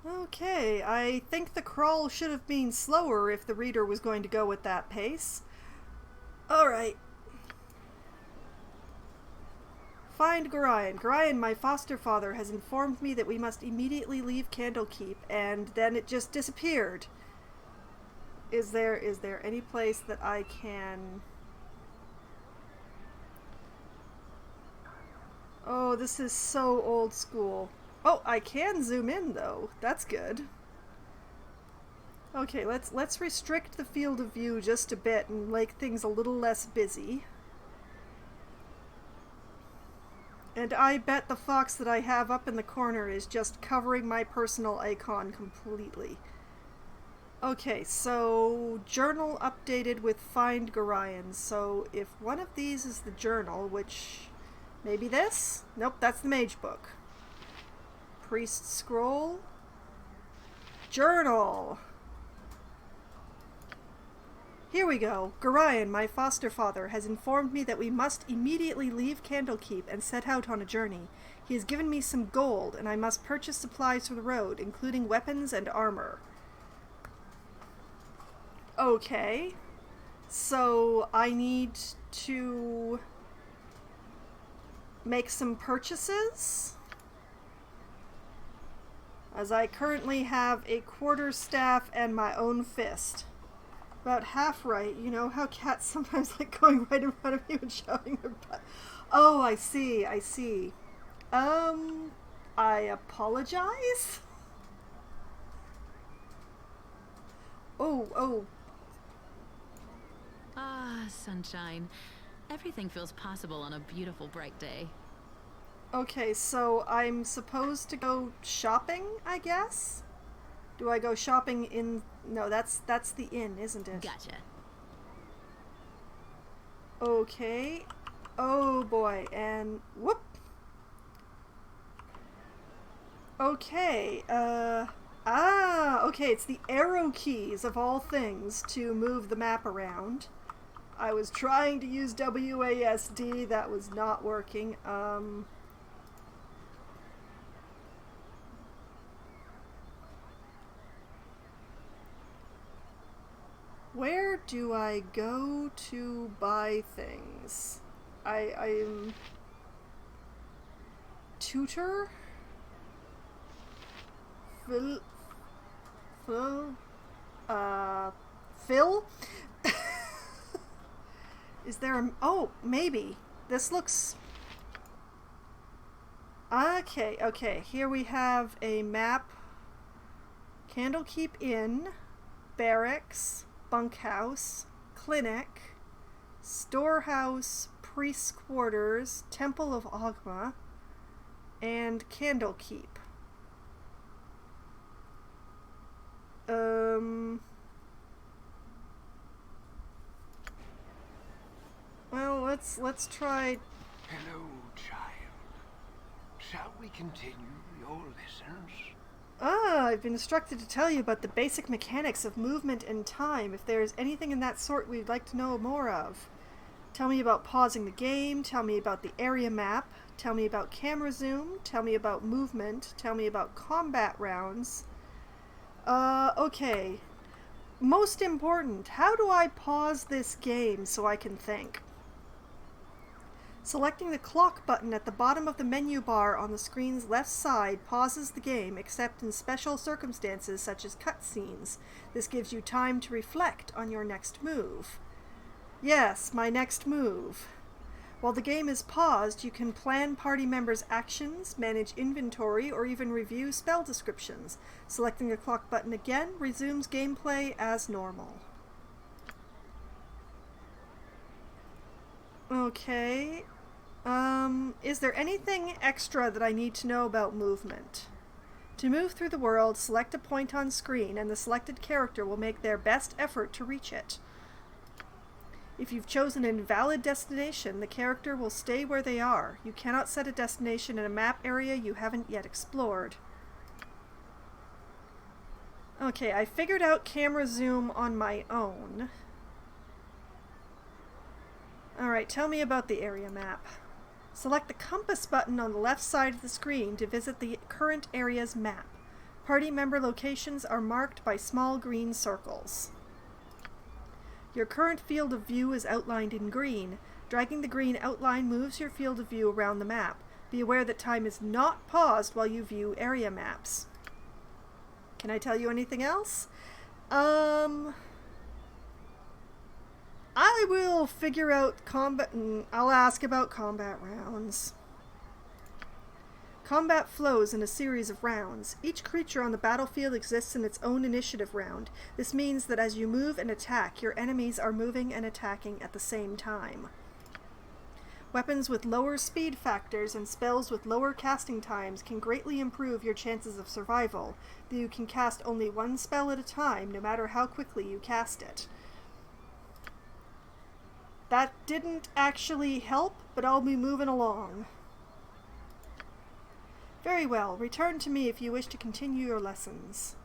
Okay, I think the crawl should have been slower if the reader was going to go at that pace. Alright. Find Gorion. Gorion, my foster father, has informed me that we must immediately leave Candlekeep, and then it just disappeared. Is there any place that I can... Oh, this is so old school. Oh, I can zoom in though. That's good. Okay, let's restrict the field of view just a bit and make things a little less busy. And I bet the fox that I have up in the corner is just covering my personal icon completely. Okay, so journal updated with Find Gorion. So if one of these is the journal, which maybe this? Nope, that's the mage book. Priest scroll. Journal. Here we go. Gorion, my foster father, has informed me that we must immediately leave Candlekeep and set out on a journey. He has given me some gold, and I must purchase supplies for the road, including weapons and armor. Okay. So I need to make some purchases, as I currently have a quarterstaff and my own fist. About half right. You know how cats sometimes like going right in front of you and shoving their butt. Oh, I see, I see. I apologize? Oh. Ah, sunshine. Everything feels possible on a beautiful, bright day. Okay, so I'm supposed to go shopping, I guess? Do I go shopping in... No, that's the inn, isn't it? Gotcha. Okay. Oh boy, and whoop. Okay, okay, it's the arrow keys of all things to move the map around. I was trying to use WASD, that was not working. Where do I go to buy things? I'm... Tutor? Phil? Is there a... Oh, maybe. This looks... Okay, here we have a map. Candlekeep Inn, Barracks, Bunkhouse, Clinic, Storehouse, Priest's Quarters, Temple of Ogma, and Candlekeep. Well, let's try... Hello, child. Shall we continue your lessons? I've been instructed to tell you about the basic mechanics of movement and time. If there is anything in that sort we'd like to know more of. Tell me about pausing the game, tell me about the area map, tell me about camera zoom, tell me about movement, tell me about combat rounds. Okay. Most important, how do I pause this game so I can think? Selecting the clock button at the bottom of the menu bar on the screen's left side pauses the game, except in special circumstances such as cutscenes. This gives you time to reflect on your next move. Yes, my next move. While the game is paused, you can plan party members' actions, manage inventory, or even review spell descriptions. Selecting the clock button again resumes gameplay as normal. Okay. Is there anything extra that I need to know about movement? To move through the world, select a point on screen, and the selected character will make their best effort to reach it. If you've chosen an invalid destination, the character will stay where they are. You cannot set a destination in a map area you haven't yet explored. Okay, I figured out camera zoom on my own. Alright, tell me about the area map. Select the compass button on the left side of the screen to visit the current area's map. Party member locations are marked by small green circles. Your current field of view is outlined in green. Dragging the green outline moves your field of view around the map. Be aware that time is not paused while you view area maps. Can I tell you anything else? I will figure out combat, and I'll ask about combat rounds. Combat flows in a series of rounds. Each creature on the battlefield exists in its own initiative round. This means that as you move and attack, your enemies are moving and attacking at the same time. Weapons with lower speed factors and spells with lower casting times can greatly improve your chances of survival, though you can cast only one spell at a time, no matter how quickly you cast it. That didn't actually help, but I'll be moving along. Very well. Return to me if you wish to continue your lessons.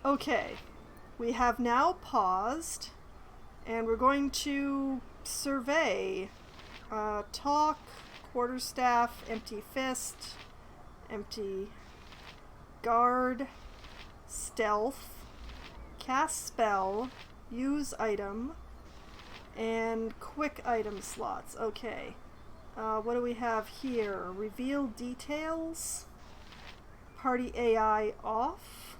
Okay. We have now paused, and we're going to survey. Talk, quarterstaff, empty fist, empty guard, stealth, cast spell, use item, and quick item slots. Okay. What do we have here? Reveal details. Party AI off.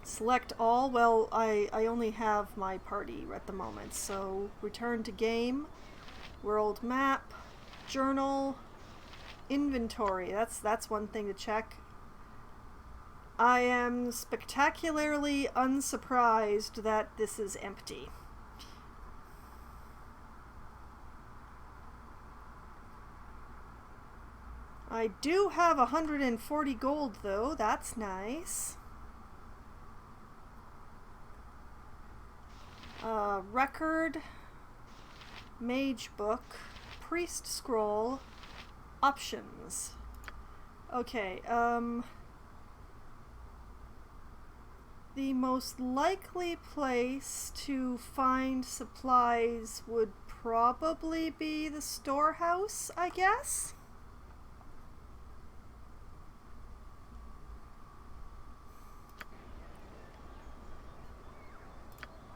Select all. Well, I only have my party at the moment, so return to game. World map. Journal. Inventory. That's one thing to check. I am spectacularly unsurprised that this is empty. I do have 140 gold though, that's nice. Record, mage book, priest scroll, options. Okay, the most likely place to find supplies would probably be the storehouse, I guess?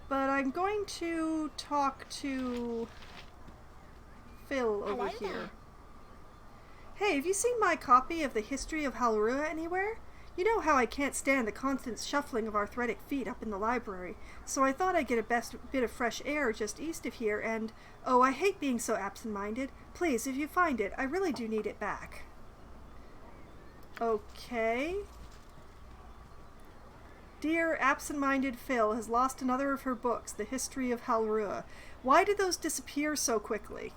But I'm going to talk to Phil over Hello here. there. Hey, have you seen my copy of the History of Halrua anywhere? You know how I can't stand the constant shuffling of arthritic feet up in the library, so I thought I'd get a bit of fresh air just east of here, and oh, I hate being so absent-minded. Please, if you find it, I really do need it back. Okay. Dear absent-minded Phil has lost another of her books, The History of Halrua. Why did those disappear so quickly?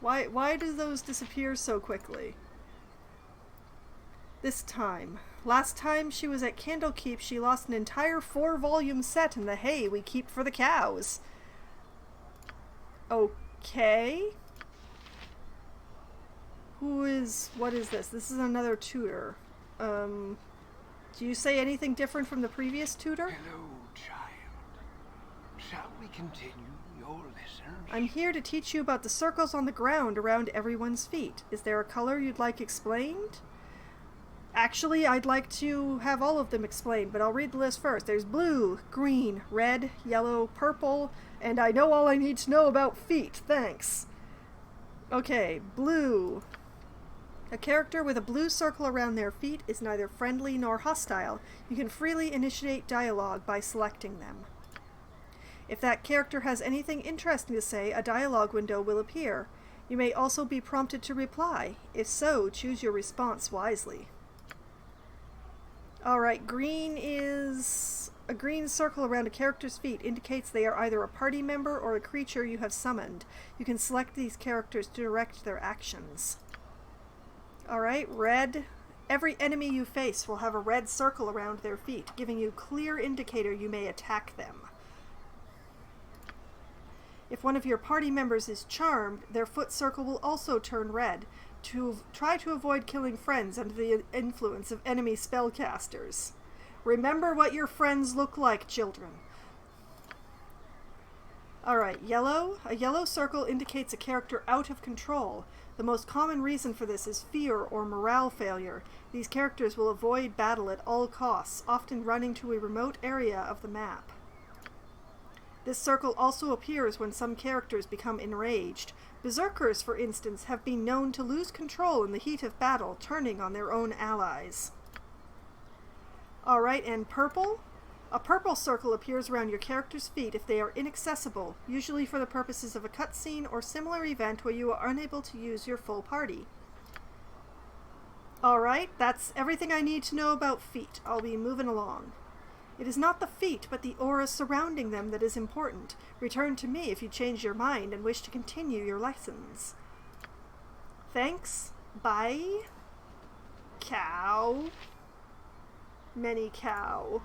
Why do those disappear so quickly? This time. Last time she was at Candlekeep, she lost an entire 4-volume set in the hay we keep for the cows. Okay. What is this? This is another tutor. Do you say anything different from the previous tutor? Hello, child. Shall we continue your lessons? I'm here to teach you about the circles on the ground around everyone's feet. Is there a color you'd like explained? Actually, I'd like to have all of them explained, but I'll read the list first. There's blue, green, red, yellow, purple, and I know all I need to know about feet. Thanks. Okay, blue. A character with a blue circle around their feet is neither friendly nor hostile. You can freely initiate dialogue by selecting them. If that character has anything interesting to say, a dialogue window will appear. You may also be prompted to reply. If so, choose your response wisely. Alright, green is... A green circle around a character's feet indicates they are either a party member or a creature you have summoned. You can select these characters to direct their actions. Alright, red. Every enemy you face will have a red circle around their feet, giving you clear indicator you may attack them. If one of your party members is charmed, their foot circle will also turn red. Try to avoid killing friends under the influence of enemy spellcasters. Remember what your friends look like, children. Alright, yellow. A yellow circle indicates a character out of control. The most common reason for this is fear or morale failure. These characters will avoid battle at all costs, often running to a remote area of the map. This circle also appears when some characters become enraged. Berserkers, for instance, have been known to lose control in the heat of battle, turning on their own allies. Alright, and purple? A purple circle appears around your character's feet if they are inaccessible, usually for the purposes of a cutscene or similar event where you are unable to use your full party. Alright, that's everything I need to know about feet. I'll be moving along. It is not the feet, but the aura surrounding them that is important. Return to me if you change your mind and wish to continue your lessons. Thanks. Bye. Cow. Many cow.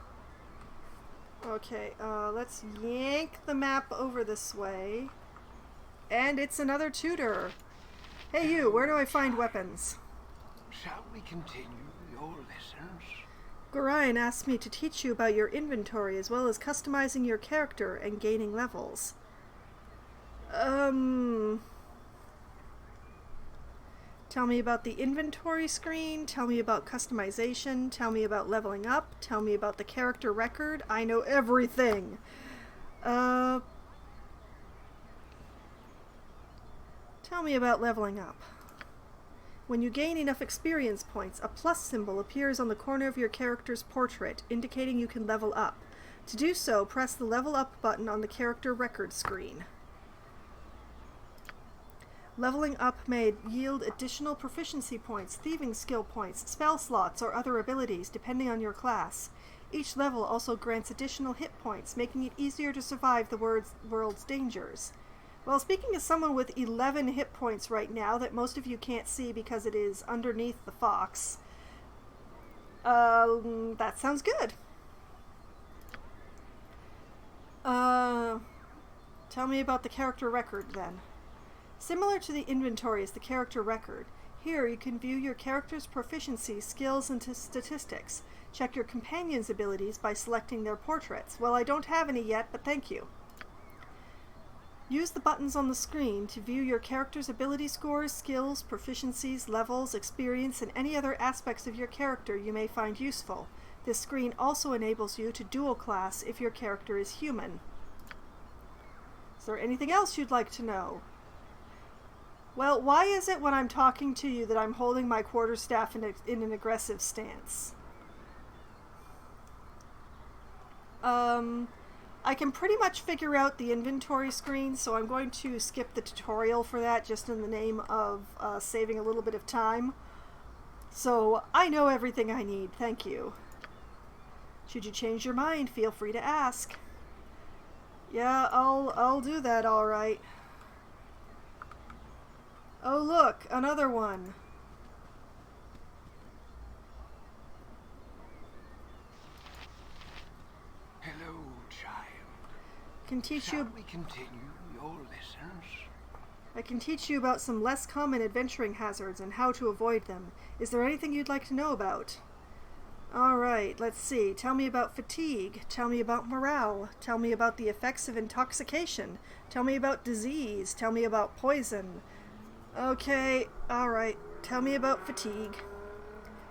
Okay, let's yank the map over this way. And it's another tutor. Hey you, where do I find weapons? Shall we continue your lessons? Gorion asked me to teach you about your inventory as well as customizing your character and gaining levels. Tell me about the inventory screen, tell me about customization, tell me about leveling up, tell me about the character record. I know everything! Tell me about leveling up. When you gain enough experience points, a plus symbol appears on the corner of your character's portrait, indicating you can level up. To do so, press the level up button on the character record screen. Leveling up may yield additional proficiency points, thieving skill points, spell slots, or other abilities, depending on your class. Each level also grants additional hit points, making it easier to survive the world's dangers. Well, speaking as someone with 11 hit points right now that most of you can't see because it is underneath the fox, that sounds good. Tell me about the character record, then. Similar to the inventory is the character record. Here you can view your character's proficiency, skills, and statistics. Check your companion's abilities by selecting their portraits. Well, I don't have any yet, but thank you. Use the buttons on the screen to view your character's ability scores, skills, proficiencies, levels, experience, and any other aspects of your character you may find useful. This screen also enables you to dual class if your character is human. Is there anything else you'd like to know? Well, why is it when I'm talking to you that I'm holding my quarterstaff in an aggressive stance? I can pretty much figure out the inventory screen, so I'm going to skip the tutorial for that just in the name of saving a little bit of time. So, I know everything I need, thank you. Should you change your mind, feel free to ask. Yeah, I'll do that, alright. Oh look, another one. Hello, child. Can teach Shall you... we continue your lessons? I can teach you about some less common adventuring hazards and how to avoid them. Is there anything you'd like to know about? Alright, let's see. Tell me about fatigue. Tell me about morale. Tell me about the effects of intoxication. Tell me about disease. Tell me about poison. Okay, alright. Tell me about fatigue.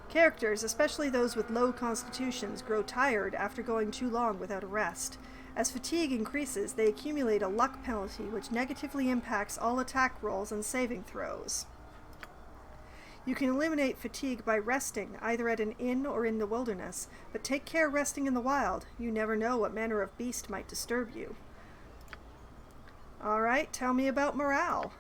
Characters, especially those with low constitutions, grow tired after going too long without a rest. As fatigue increases, they accumulate a luck penalty which negatively impacts all attack rolls and saving throws. You can eliminate fatigue by resting, either at an inn or in the wilderness, but take care resting in the wild. You never know what manner of beast might disturb you. Alright, tell me about morale.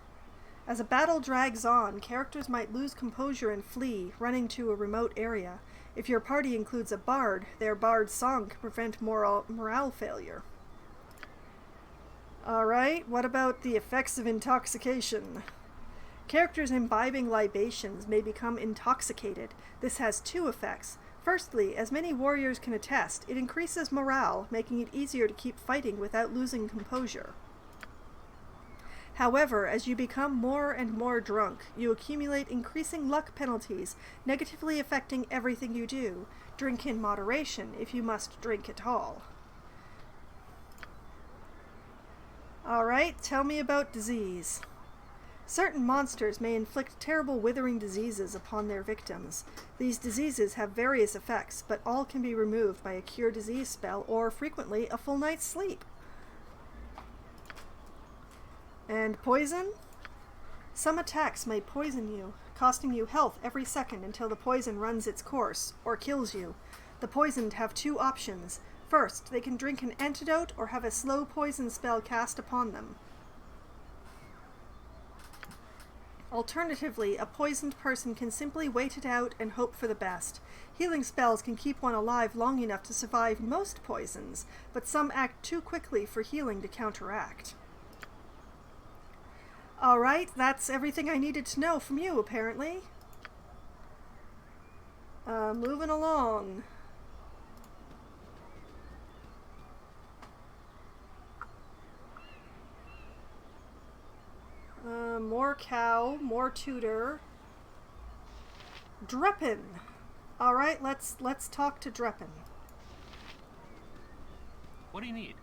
As a battle drags on, characters might lose composure and flee, running to a remote area. If your party includes a bard, their bard's song can prevent morale failure. Alright, what about the effects of intoxication? Characters imbibing libations may become intoxicated. This has two effects. Firstly, as many warriors can attest, it increases morale, making it easier to keep fighting without losing composure. However, as you become more and more drunk, you accumulate increasing luck penalties, negatively affecting everything you do. Drink in moderation, if you must drink at all. Alright, tell me about disease. Certain monsters may inflict terrible withering diseases upon their victims. These diseases have various effects, but all can be removed by a cure disease spell or, frequently, a full night's sleep. And poison? Some attacks may poison you, costing you health every second until the poison runs its course, or kills you. The poisoned have two options. First, they can drink an antidote or have a slow poison spell cast upon them. Alternatively, a poisoned person can simply wait it out and hope for the best. Healing spells can keep one alive long enough to survive most poisons, but some act too quickly for healing to counteract. Alright, that's everything I needed to know from you, apparently. Moving along. More cow, more tutor. Dreppen. Alright, let's talk to Dreppen. What do you need?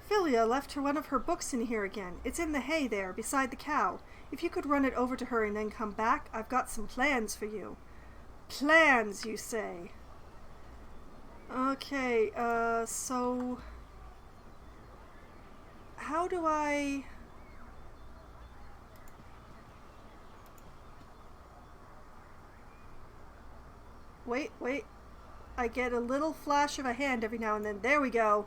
Philia left one of her books in here again. It's in the hay there, beside the cow. If you could run it over to her and then come back, I've got some plans for you. Plans, you say? Okay, so... how do I... Wait. I get a little flash of a hand every now and then. There we go.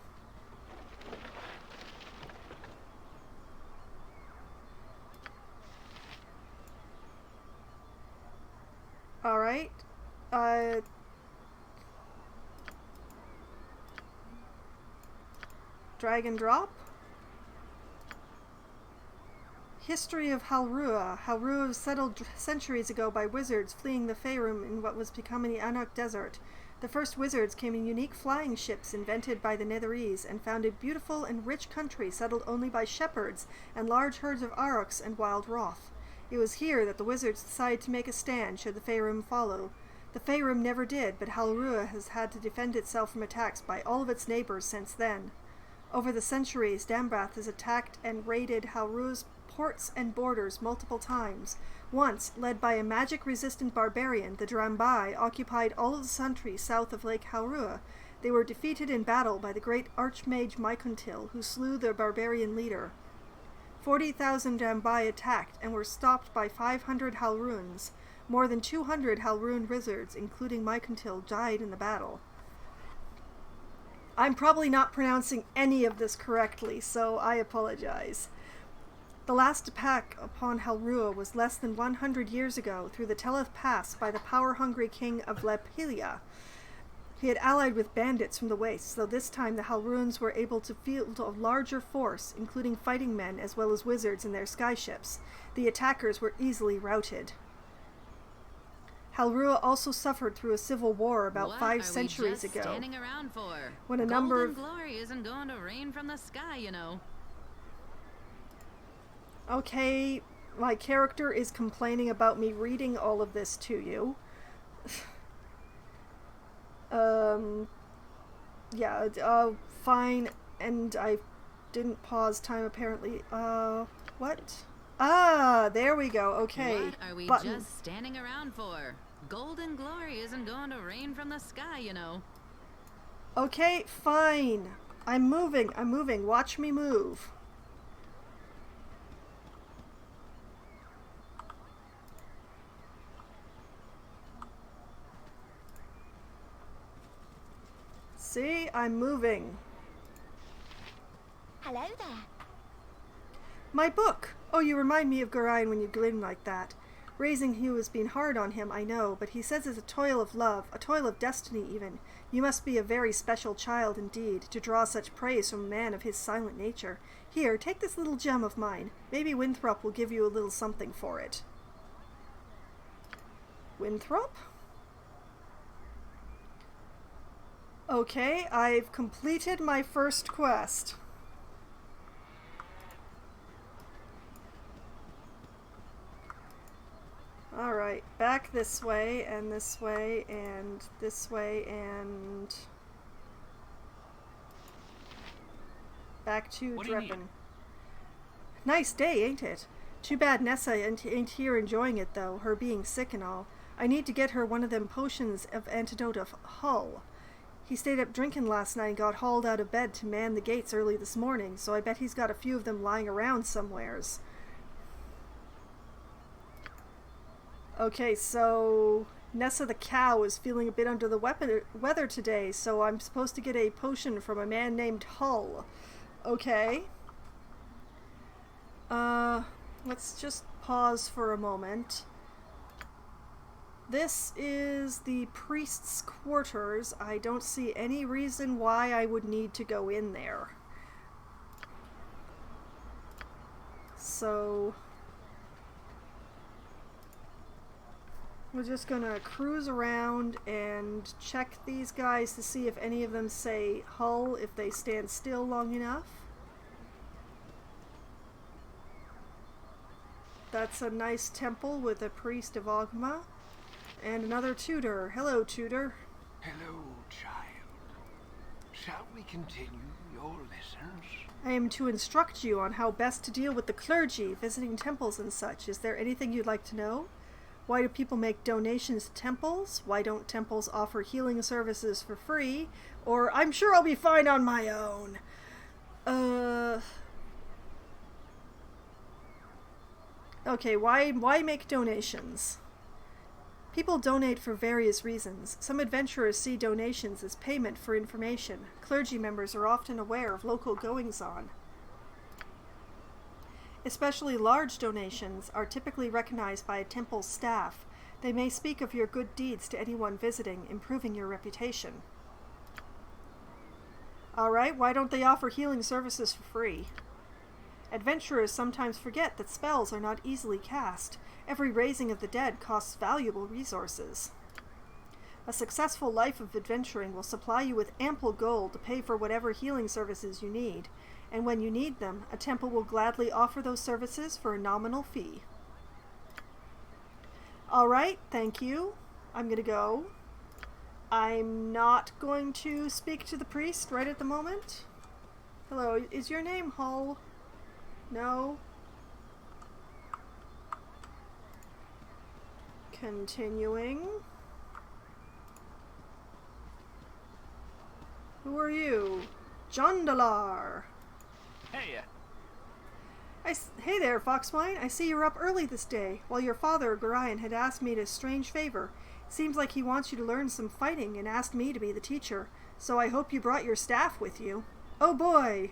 Alright. Drag and drop. History of Halrua. Halrua was settled centuries ago by wizards fleeing the Faerûn in what was becoming the Anuk Desert. The first wizards came in unique flying ships invented by the Netherese and found a beautiful and rich country settled only by shepherds and large herds of aurochs and wild roth. It was here that the wizards decided to make a stand should the Faerûn follow. The Faerûn never did, but Halrua has had to defend itself from attacks by all of its neighbors since then. Over the centuries, Dambrath has attacked and raided Halrua's ports and borders multiple times. Once, led by a magic-resistant barbarian, the Drambai occupied all of the country south of Lake Halrua. They were defeated in battle by the great archmage Mycontil, who slew their barbarian leader. 40,000 Drambai attacked and were stopped by 500 Halruans. More than 200 Halruan wizards, including Mycontil, died in the battle. I'm probably not pronouncing any of this correctly, so I apologize. The last attack upon Halrua was less than 100 years ago through the Teleth Pass by the power-hungry king of Lepilia. He had allied with bandits from the wastes, though this time the Halruans were able to field a larger force, including fighting men as well as wizards in their skyships. The attackers were easily routed. Halrua also suffered through a civil war about 5 centuries ago. Standing around for? When a number of Golden glory isn't going to rain from the sky, you know. Okay, my character is complaining about me reading all of this to you. Yeah, fine, and I didn't pause time apparently. What? Ah, there we go, okay. What are we Button. just standing around for? Golden glory isn't going to rain from the sky, you know. Okay, fine. I'm moving. Watch me move. See, I'm moving. Hello there. My book! Oh, you remind me of Gorion when you grin like that. Raising Hugh has been hard on him, I know, but he says it's a toil of love, a toil of destiny even. You must be a very special child indeed, to draw such praise from a man of his silent nature. Here, take this little gem of mine. Maybe Winthrop will give you a little something for it. Winthrop? Okay, I've completed my first quest. Alright, back this way, and this way, and this way, and... back to Dreppen. Nice day, ain't it? Too bad Nessa ain't here enjoying it, though, her being sick and all. I need to get her one of them potions of antidote of Hull. He stayed up drinking last night and got hauled out of bed to man the gates early this morning, so I bet he's got a few of them lying around somewheres. Okay, so Nessa the cow is feeling a bit under the weather today, so I'm supposed to get a potion from a man named Hull. Okay. Let's just pause for a moment. This is the priest's quarters. I don't see any reason why I would need to go in there. So... we're just gonna cruise around and check these guys to see if any of them say Hull if they stand still long enough. That's a nice temple with a priest of Ogma. And another tutor. Hello, tutor. Hello, child. Shall we continue your lessons? I am to instruct you on how best to deal with the clergy, visiting temples and such. Is there anything you'd like to know? Why do people make donations to temples? Why don't temples offer healing services for free? Or, I'm sure I'll be fine on my own. Okay, why make donations? People donate for various reasons. Some adventurers see donations as payment for information. Clergy members are often aware of local goings-on. Especially large donations are typically recognized by a temple's staff. They may speak of your good deeds to anyone visiting, improving your reputation. Alright, why don't they offer healing services for free? Adventurers sometimes forget that spells are not easily cast. Every raising of the dead costs valuable resources. A successful life of adventuring will supply you with ample gold to pay for whatever healing services you need, and when you need them, a temple will gladly offer those services for a nominal fee. Alright, thank you. I'm gonna go. I'm not going to speak to the priest right at the moment. Hello, is your name Hull? No? Continuing. Who are you? Jondalar. Hey, Hey there, Foxwine. I see you're up early this day. While your father, Gorion, had asked me a strange favor. Seems like he wants you to learn some fighting and asked me to be the teacher. So I hope you brought your staff with you. Oh boy!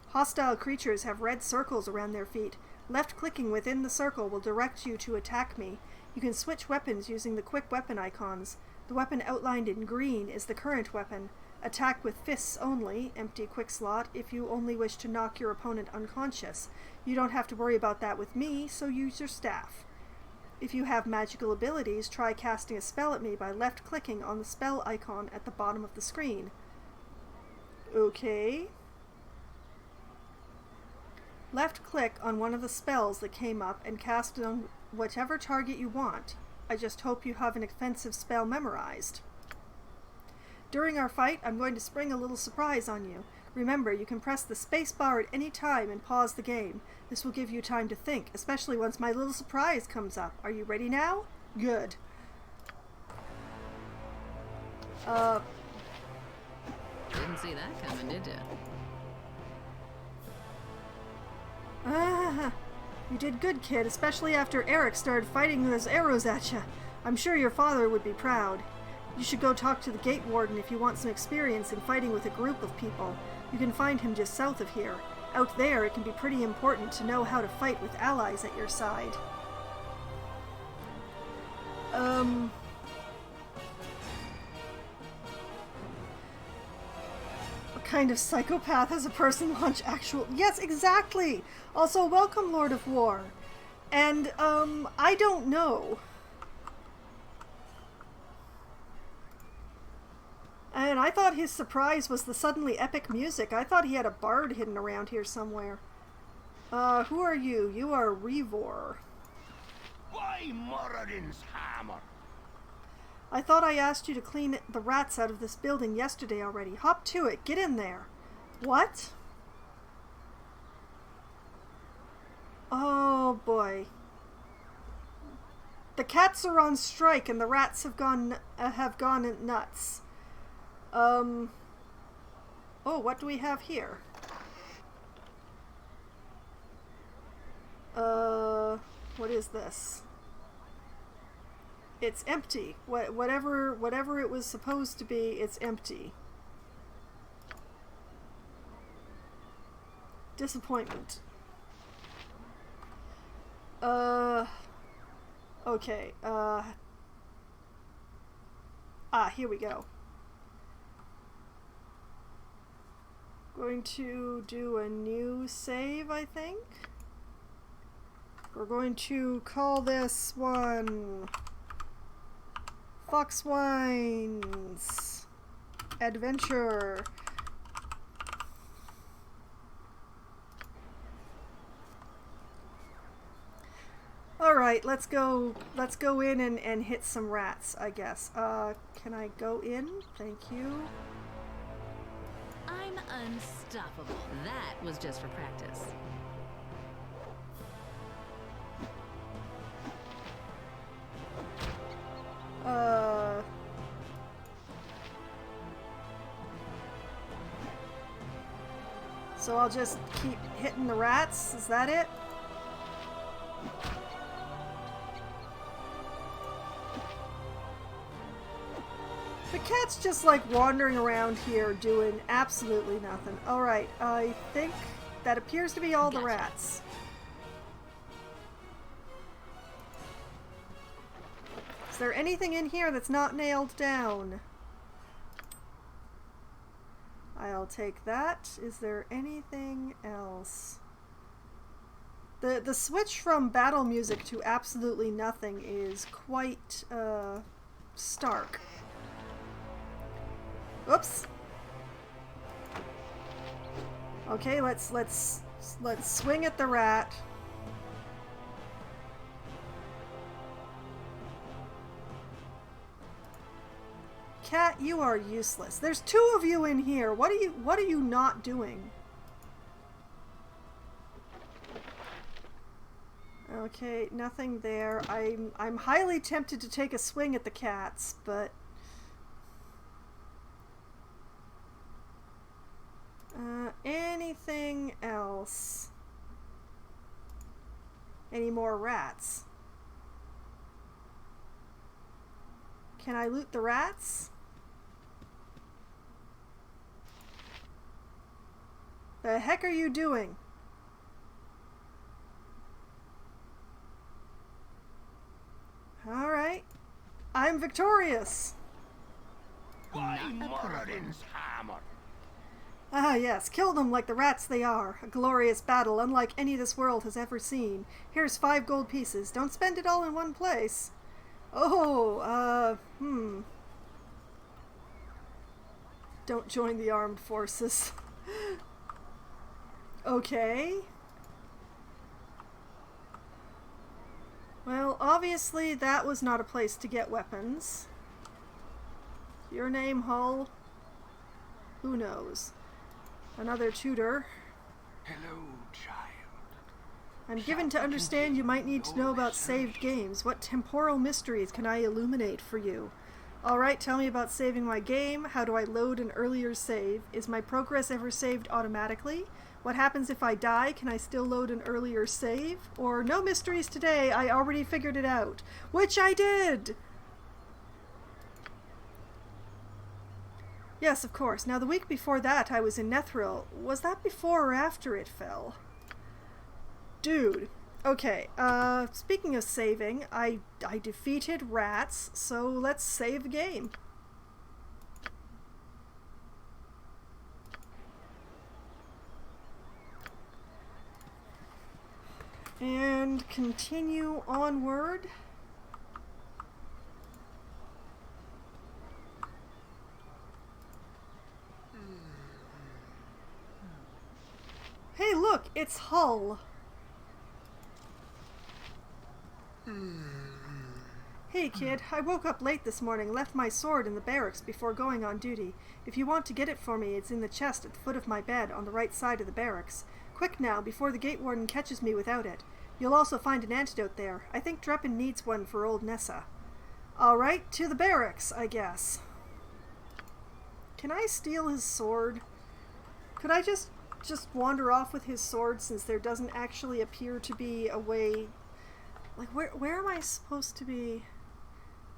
Hostile creatures have red circles around their feet. Left-clicking within the circle will direct you to attack me. You can switch weapons using the quick weapon icons. The weapon outlined in green is the current weapon. Attack with fists only, empty quick slot, if you only wish to knock your opponent unconscious. You don't have to worry about that with me, so use your staff. If you have magical abilities, try casting a spell at me by left-clicking on the spell icon at the bottom of the screen. Okay. Left click on one of the spells that came up and cast it on whichever target you want. I just hope you have an offensive spell memorized. During our fight, I'm going to spring a little surprise on you. Remember, you can press the space bar at any time and pause the game. This will give you time to think, especially once my little surprise comes up. Are you ready now? Good. Didn't see that coming, did you? You did good, kid, especially after Eric started fighting those arrows at you. I'm sure your father would be proud. You should go talk to the gate warden if you want some experience in fighting with a group of people. You can find him just south of here. Out there, it can be pretty important to know how to fight with allies at your side. What kind of psychopath has a person launch actual... Yes, exactly! Also, welcome, Lord of War. And, I don't know. And I thought his surprise was the suddenly epic music. I thought he had a bard hidden around here somewhere. Who are you? You are Revor. By Moradin's hammer! I thought I asked you to clean the rats out of this building yesterday already. Hop to it. Get in there. What? Oh, boy. The cats are on strike and the rats have gone nuts. Oh, what do we have here? What is this? It's empty. Whatever it was supposed to be, it's empty. Disappointment. Okay, here we go. Going to do a new save, I think. We're going to call this one Foxwine's Adventure. Alright, let's go in and hit some rats, I guess. Can I go in? Thank you. I'm unstoppable. That was just for practice. So I'll just keep hitting the rats? Is that it? The cat's just like wandering around here doing absolutely nothing. Alright, I think that appears to be all the rats. Is there anything in here that's not nailed down? I'll take that. Is there anything else? The switch from battle music to absolutely nothing is quite stark. Oops. Okay, let's swing at the rat. Cat, you are useless. There's two of you in here. What are you not doing? Okay, nothing there. I'm highly tempted to take a swing at the cats, but anything else? Any more rats? Can I loot the rats? The heck are you doing? Alright. I'm victorious! By Moradin's hammer! Ah, yes. Kill them like the rats they are. A glorious battle unlike any this world has ever seen. Here's 5 gold pieces. Don't spend it all in one place. Oh, Don't join the armed forces. Okay. Well, obviously that was not a place to get weapons. Your name, Hull? Who knows? Another tutor. Hello, child. I'm given to understand you might need to know about saved games. What temporal mysteries can I illuminate for you? Alright, tell me about saving my game. How do I load an earlier save? Is my progress ever saved automatically? What happens if I die? Can I still load an earlier save? Or no mysteries today, I already figured it out. Which I did! Yes, of course. Now the week before that I was in Nethril. Was that before or after it fell? Dude. Okay, speaking of saving, I defeated rats, so let's save the game. And continue onward. Hey, look, it's Hull. Hey kid, I woke up late this morning, left my sword in the barracks before going on duty. If you want to get it for me, it's in the chest at the foot of my bed on the right side of the barracks. Quick now, before the gate warden catches me without it. You'll also find an antidote there. I think Dreppen needs one for old Nessa. Alright, to the barracks, I guess. Can I steal his sword? Could I just wander off with his sword since there doesn't actually appear to be a way... Like, where am I supposed to be?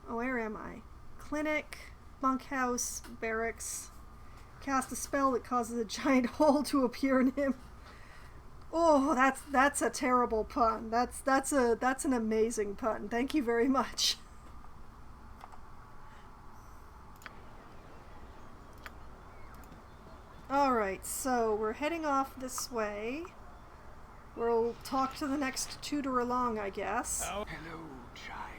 Oh, where am I? Clinic, bunkhouse, barracks. Cast a spell that causes a giant hole to appear in him. Oh, that's a terrible pun. That's an amazing pun. Thank you very much. Alright, so we're heading off this way. We'll talk to the next tutor along, I guess. Hello, child.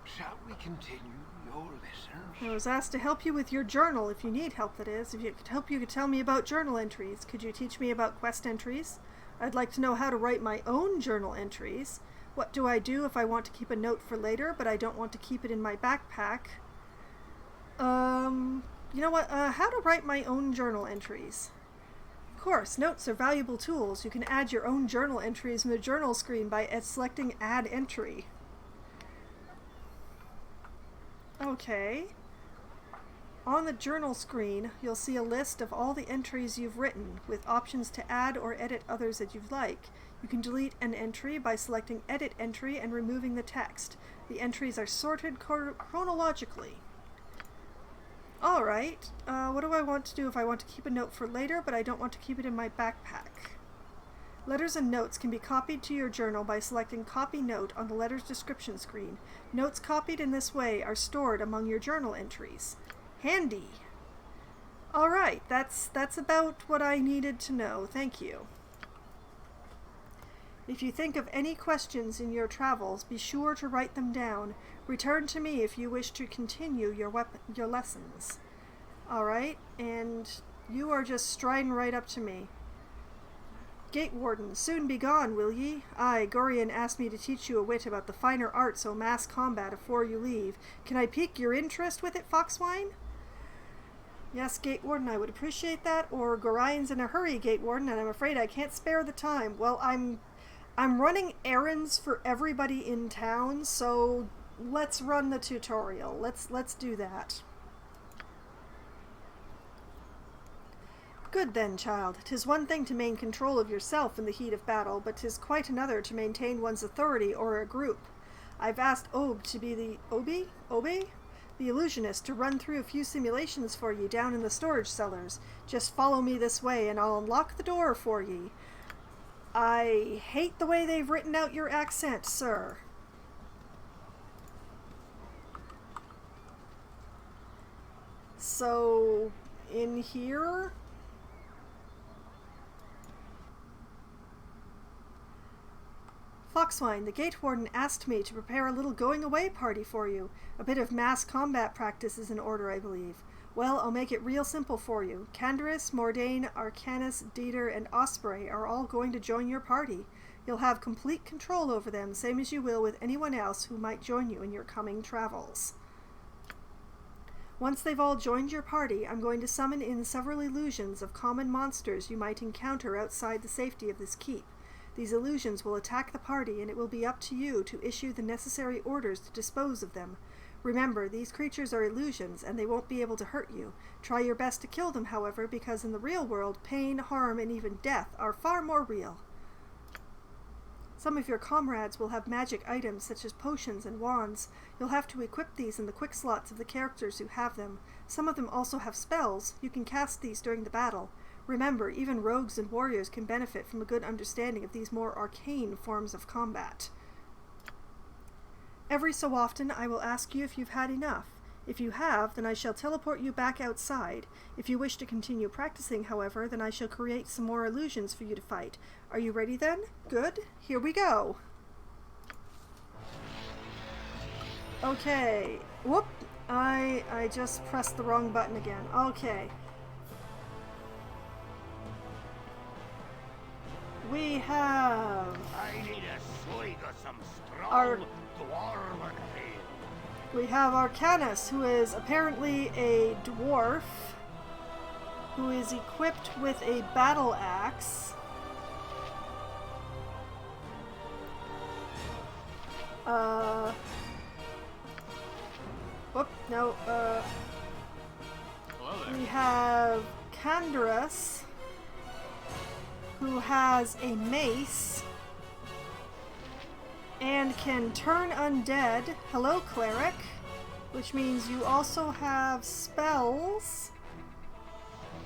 Shall we continue your lessons? I was asked to help you with your journal, if you need help, that is. If you could help, you could tell me about journal entries. Could you teach me about quest entries? I'd like to know how to write my own journal entries. What do I do if I want to keep a note for later, but I don't want to keep it in my backpack? You know what? How to write my own journal entries. Of course, notes are valuable tools. You can add your own journal entries in the journal screen by selecting Add Entry. Okay. On the journal screen, you'll see a list of all the entries you've written, with options to add or edit others that you'd like. You can delete an entry by selecting Edit Entry and removing the text. The entries are sorted chronologically. Alright, what do I want to do if I want to keep a note for later, but I don't want to keep it in my backpack? Letters and notes can be copied to your journal by selecting Copy Note on the letter's description screen. Notes copied in this way are stored among your journal entries. Handy! Alright, that's about what I needed to know. Thank you. If you think of any questions in your travels, be sure to write them down. Return to me if you wish to continue your lessons. Alright, and you are just striding right up to me. Gate Warden, soon be gone, will ye? Aye, Gorian asked me to teach you a whit about the finer arts o' mass combat afore you leave. Can I pique your interest with it, Foxwine? Yes, Gate Warden, I would appreciate that, or Gorian's in a hurry, Gate Warden, and I'm afraid I can't spare the time. Well, I'm running errands for everybody in town, so let's run the tutorial. Let's do that. Good then, child. 'Tis one thing to maintain control of yourself in the heat of battle, but 'tis quite another to maintain one's authority or a group. I've asked Ob to be the the illusionist, to run through a few simulations for ye down in the storage cellars. Just follow me this way, and I'll unlock the door for ye. I hate the way they've written out your accent, sir. So, in here? Foxwine, the Gate Warden asked me to prepare a little going-away party for you. A bit of mass combat practice is in order, I believe. Well, I'll make it real simple for you. Candaris, Mordain, Arcanus, Dieter, and Osprey are all going to join your party. You'll have complete control over them, same as you will with anyone else who might join you in your coming travels. Once they've all joined your party, I'm going to summon in several illusions of common monsters you might encounter outside the safety of this keep. These illusions will attack the party, and it will be up to you to issue the necessary orders to dispose of them. Remember, these creatures are illusions, and they won't be able to hurt you. Try your best to kill them, however, because in the real world, pain, harm, and even death are far more real. Some of your comrades will have magic items such as potions and wands. You'll have to equip these in the quick slots of the characters who have them. Some of them also have spells. You can cast these during the battle. Remember, even rogues and warriors can benefit from a good understanding of these more arcane forms of combat. Every so often I will ask you if you've had enough. If you have, then I shall teleport you back outside. If you wish to continue practicing, however, then I shall create some more illusions for you to fight. Are you ready then? Good. Here we go. Okay. Whoop. I just pressed the wrong button again. Okay. We have I need a swig of some strong Our- dwarven ale. we have Arcanus, who is apparently a dwarf, who is equipped with a battle axe. Whoop, no, we have Candaris, who has a mace and can turn undead. Hello, cleric, which means you also have spells.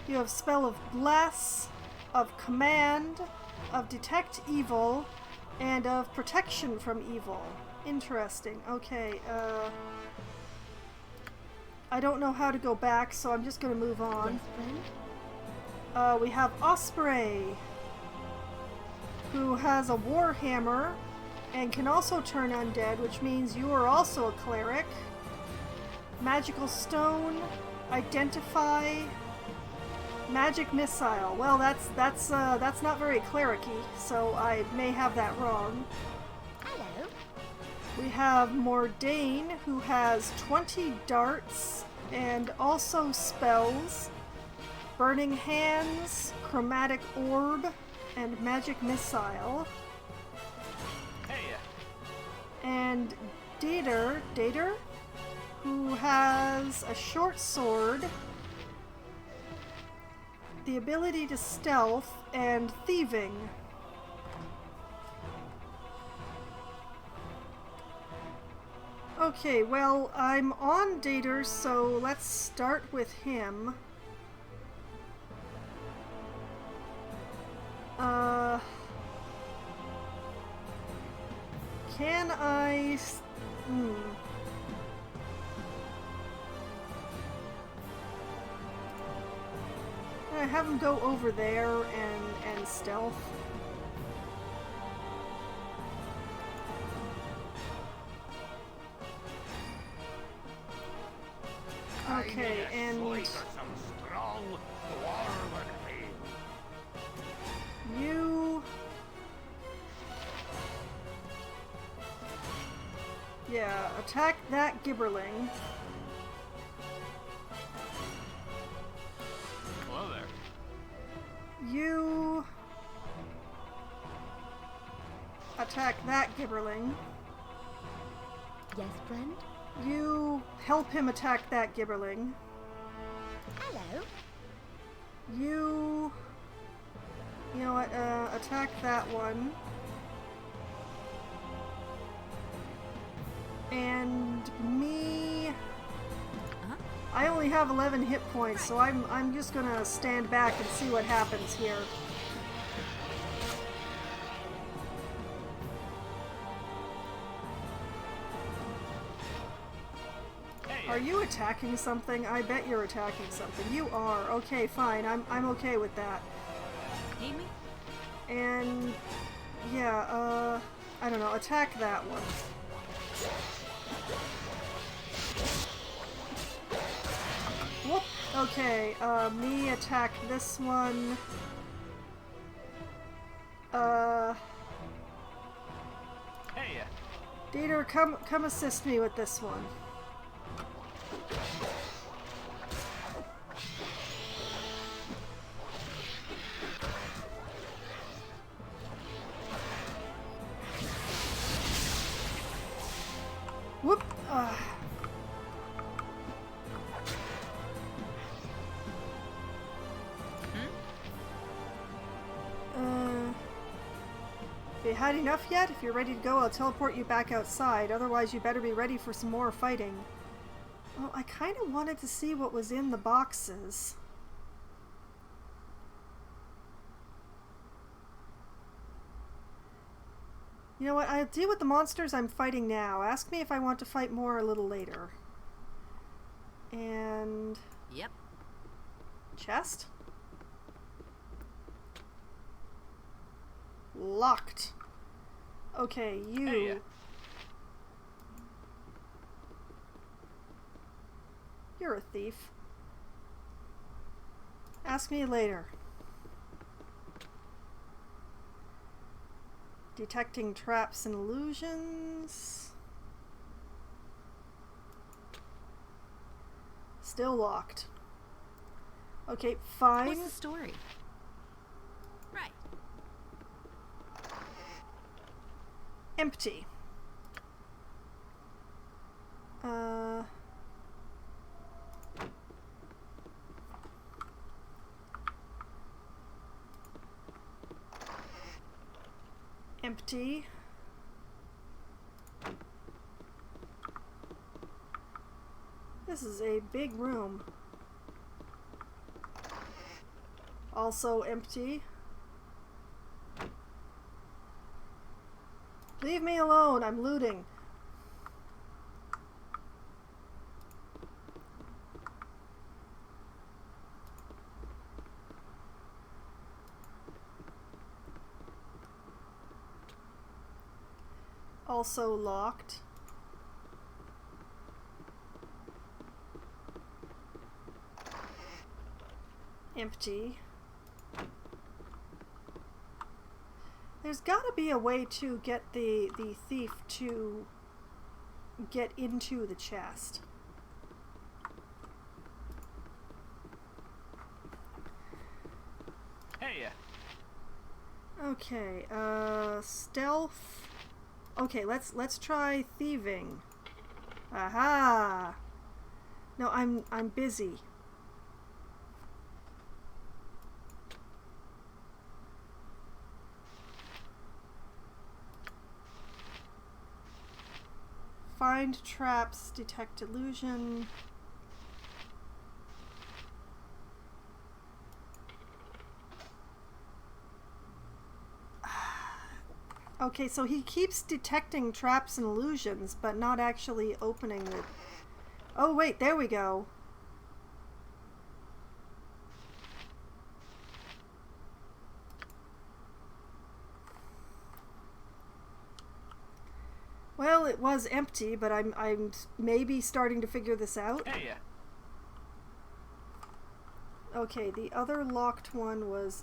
You have spell of bless, of command, of detect evil, and of protection from evil. Interesting. Okay, I don't know how to go back, so I'm just going to move on. We have Osprey, who has a warhammer and can also turn undead, which means you are also a cleric. Magical stone, identify, magic missile. Well, that's not very cleric-y, so I may have that wrong. Hello. We have Mordain, who has 20 darts and also spells. Burning Hands, Chromatic Orb, and Magic Missile. Hey, And Dater, who has a short sword, the ability to stealth, and thieving. Okay, well, I'm on Dater, so let's start with him. Can I... Can I have him go over there and stealth? Okay, I need a and swig of some strong dwarven ale. you... Yeah, attack that Gibberling. Hello there. You... attack that Gibberling. Yes, friend? You help him attack that Gibberling. Hello. You know what, attack that one. And me... I only have 11 hit points, so I'm just gonna stand back and see what happens here. Are you attacking something? I bet you're attacking something. You are. Okay, fine. I'm okay with that. Need me? And yeah, I don't know, attack that one. Whoop. Okay, me attack this one. Dieter, come assist me with this one. Whoop! Have you had enough yet? If you're ready to go, I'll teleport you back outside. Otherwise, you better be ready for some more fighting. Well, I kind of wanted to see what was in the boxes. You know what? I'll deal with the monsters I'm fighting now. Ask me if I want to fight more a little later. And... Yep. chest? Locked. Okay, you... Hey. You're a thief. Ask me later. Detecting traps and illusions. Still locked. Okay, fine. What's the story? Right. Empty. Empty. This is a big room. Also empty. Leave me alone, I'm looting. Also locked. Empty. There's gotta be a way to get the thief to get into the chest. Hey. Okay, stealth. Okay, let's try thieving. Aha! No, I'm busy. Find traps, detect illusion. Okay, so he keeps detecting traps and illusions, but not actually opening the... Oh, wait, there we go. Well, it was empty, but I'm maybe starting to figure this out. Hey. Okay, the other locked one was...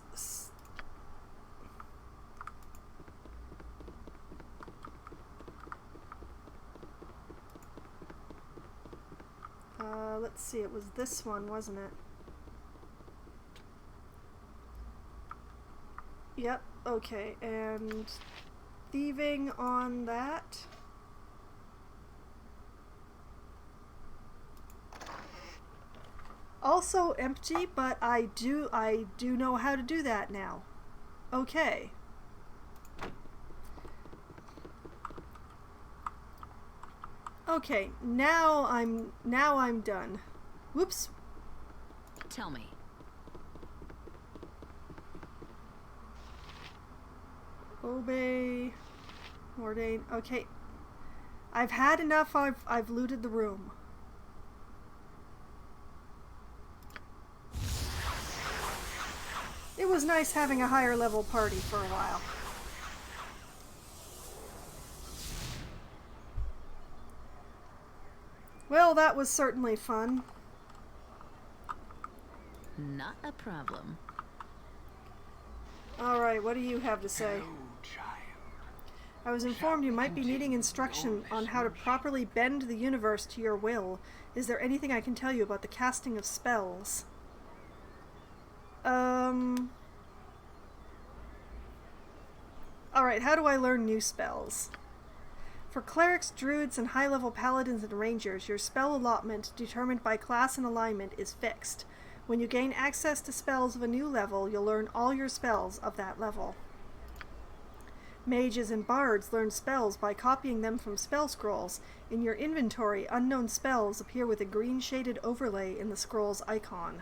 let's see, it was this one, wasn't it? Yep, okay, and thieving on that. Also empty, but I do know how to do that now. Okay. Okay, now I'm done. Whoops. Tell me. Obey. Ordain. Okay. I've had enough. I've looted the room. It was nice having a higher level party for a while. Well, that was certainly fun. Not a problem. Alright, what do you have to say? Hello, child. I was informed you might be needing instruction on how to properly bend the universe to your will. Is there anything I can tell you about the casting of spells? Alright, how do I learn new spells? For clerics, druids, and high-level paladins and rangers, your spell allotment, determined by class and alignment, is fixed. When you gain access to spells of a new level, you'll learn all your spells of that level. Mages and bards learn spells by copying them from spell scrolls. In your inventory, unknown spells appear with a green shaded overlay in the scroll's icon.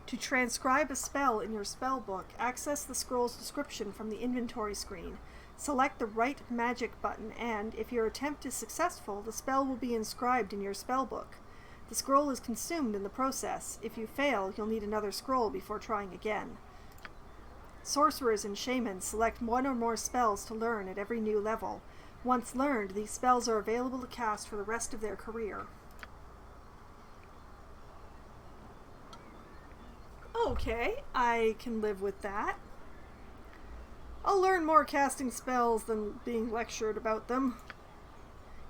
To transcribe a spell in your spell book, access the scroll's description from the inventory screen. Select the Write Magic button and, if your attempt is successful, the spell will be inscribed in your spell book. The scroll is consumed in the process. If you fail, you'll need another scroll before trying again. Sorcerers and shamans select one or more spells to learn at every new level. Once learned, these spells are available to cast for the rest of their career. Okay, I can live with that. I'll learn more casting spells than being lectured about them.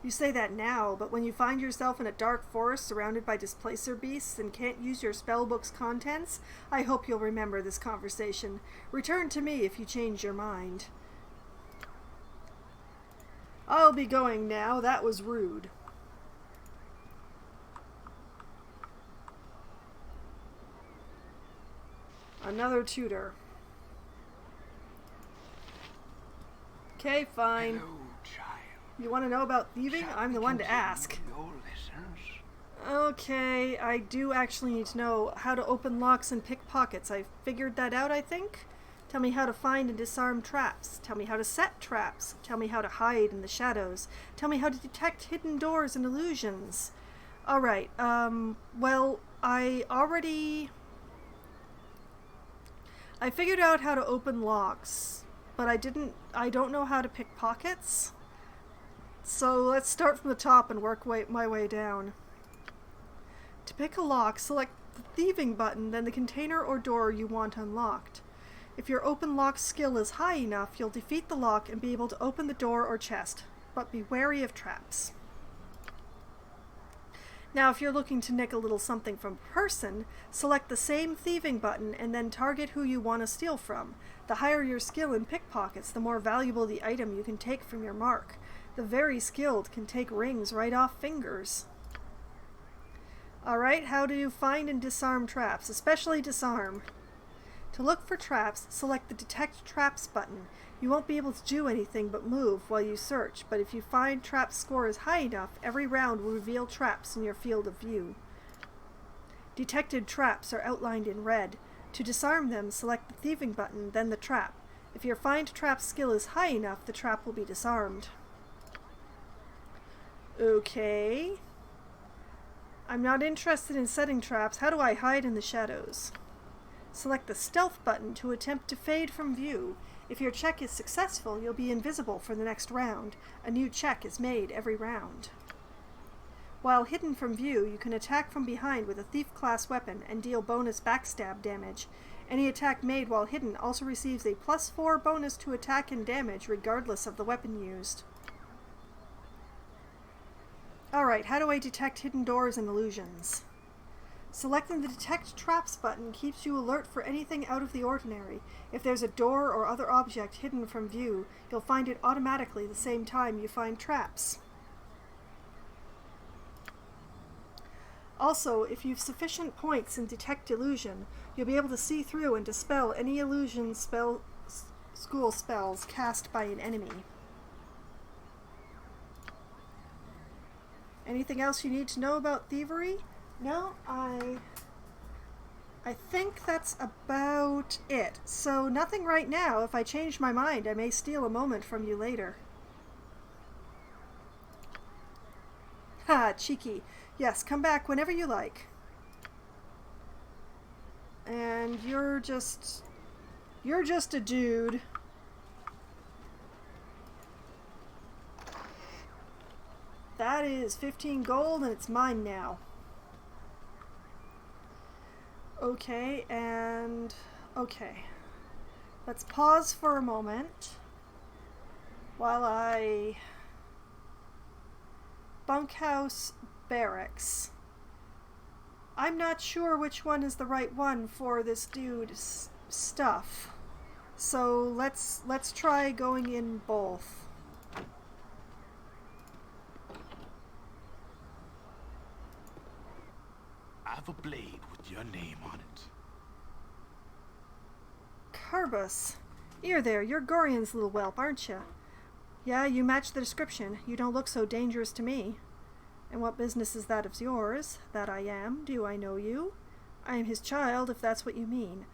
You say that now, but when you find yourself in a dark forest surrounded by displacer beasts and can't use your spellbook's contents, I hope you'll remember this conversation. Return to me if you change your mind. I'll be going now. That was rude. Another tutor. Okay, fine. Hello, child. You want to know about thieving? Shall I'm the we one to continue ask. your lessons? Okay, I do actually need to know how to open locks and pick pockets. I figured that out, I think. Tell me how to find and disarm traps. Tell me how to set traps. Tell me how to hide in the shadows. Tell me how to detect hidden doors and illusions. Alright, well, I figured out how to open locks, but I don't know how to pick pockets. So let's start from the top and work my way down. To pick a lock, select the thieving button, then the container or door you want unlocked. If your open lock skill is high enough, you'll defeat the lock and be able to open the door or chest, but be wary of traps. Now, if you're looking to nick a little something from a person, select the same thieving button and then target who you want to steal from. The higher your skill in pickpockets, the more valuable the item you can take from your mark. The very skilled can take rings right off fingers. Alright, how do you find and disarm traps, especially disarm? To look for traps, select the Detect Traps button. You won't be able to do anything but move while you search, but if you find traps score is high enough, every round will reveal traps in your field of view. Detected traps are outlined in red. To disarm them, select the thieving button, then the trap. If your find trap skill is high enough, the trap will be disarmed. Okay. I'm not interested in setting traps. How do I hide in the shadows? Select the Stealth button to attempt to fade from view. If your check is successful, you'll be invisible for the next round. A new check is made every round. While hidden from view, you can attack from behind with a Thief-class weapon and deal bonus backstab damage. Any attack made while hidden also receives a +4 bonus to attack and damage regardless of the weapon used. Alright, how do I detect hidden doors and illusions? Selecting the Detect Traps button keeps you alert for anything out of the ordinary. If there's a door or other object hidden from view, you'll find it automatically the same time you find traps. Also, if you've sufficient points in Detect Illusion, you'll be able to see through and dispel any illusion school spells cast by an enemy. Anything else you need to know about thievery? No, I think that's about it. So nothing right now. If I change my mind, I may steal a moment from you later. Ha, cheeky. Yes, come back whenever you like. And you're just a dude. That is 15 gold and it's mine now. Okay, and okay. Let's pause for a moment. While I... Bunkhouse Barracks. I'm not sure which one is the right one for this dude's stuff. So let's try going in both. I've a blade with your name on it. Carbus. You're there. You're Gorian's little whelp, aren't you? Yeah, you match the description. You don't look so dangerous to me. And what business is that of yours? That I am. Do I know you? I am his child, if that's what you mean.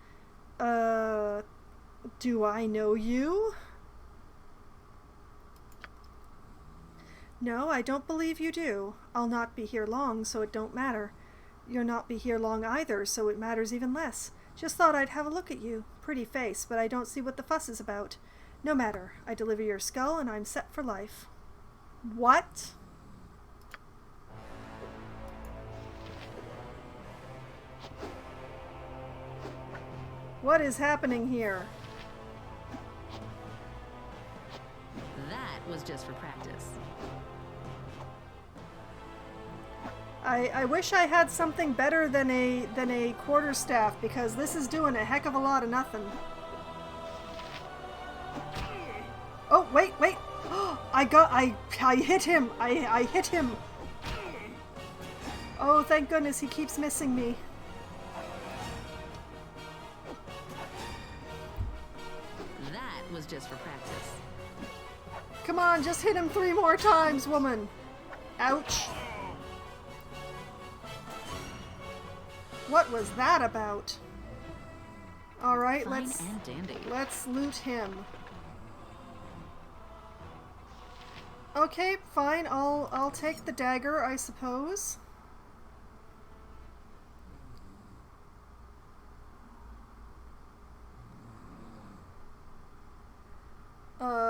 Do I know you? No, I don't believe you do. I'll not be here long, so it don't matter. You'll not be here long either, so it matters even less. Just thought I'd have a look at you. Pretty face, but I don't see what the fuss is about. No matter. I deliver your skull, and I'm set for life. What? What is happening here? That was just for practice. I wish I had something better than a quarterstaff, because this is doing a heck of a lot of nothing. Oh, wait. I hit him. I hit him. Oh, thank goodness he keeps missing me. That was just for practice. Come on, just hit him 3 more times, woman. Ouch. What was that about? All right, Fine and dandy. let's loot him. Okay, fine. I'll take the dagger, I suppose.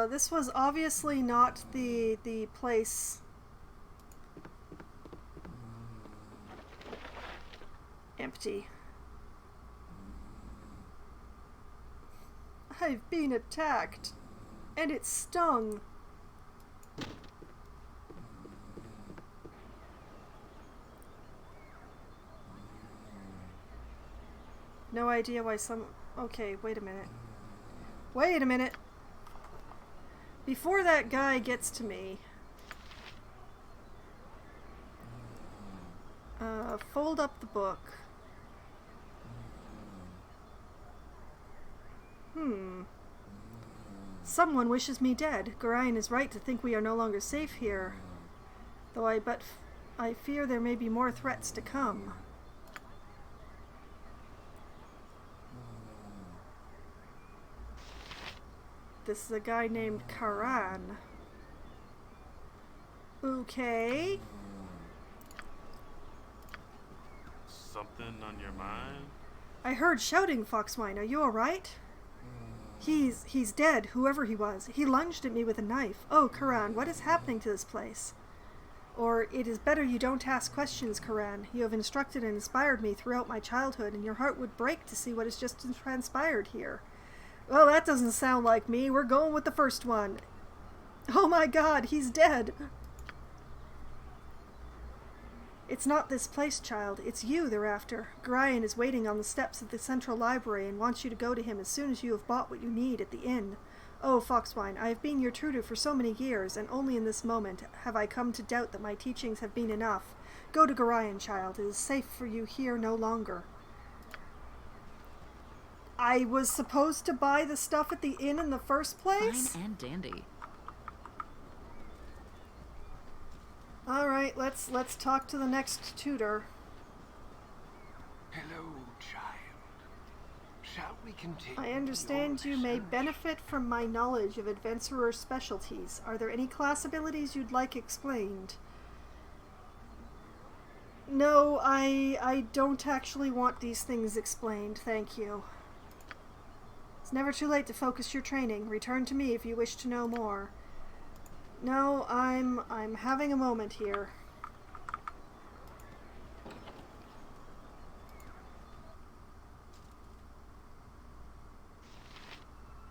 This was obviously not the place. Empty. I've been attacked, and it stung. No idea why some... Okay, wait a minute. Wait a minute! Before that guy gets to me... fold up the book. Someone wishes me dead. Gorion is right to think we are no longer safe here. Though I fear there may be more threats to come. This is a guy named Karan. Okay. Something on your mind? I heard shouting, Foxwine. Are you alright? He's dead, whoever he was. He lunged at me with a knife. Oh, Karan, what is happening to this place? Or, it is better you don't ask questions, Karan. You have instructed and inspired me throughout my childhood, and your heart would break to see what has just transpired here. Well, that doesn't sound like me. We're going with the first one. Oh my god, he's dead. It's not this place, child. It's you they're after. Gorion is waiting on the steps of the central library and wants you to go to him as soon as you have bought what you need at the inn. Oh, Foxwine, I have been your tutor for so many years, and only in this moment have I come to doubt that my teachings have been enough. Go to Gorion, child. It is safe for you here no longer. I was supposed to buy the stuff at the inn in the first place? Fine and dandy. Alright, let's talk to the next tutor. Hello, child. Shall we continue? I understand you may benefit from my knowledge of adventurer specialties. Are there any class abilities you'd like explained? No, I don't actually want these things explained, thank you. It's never too late to focus your training. Return to me if you wish to know more. No, I'm having a moment here.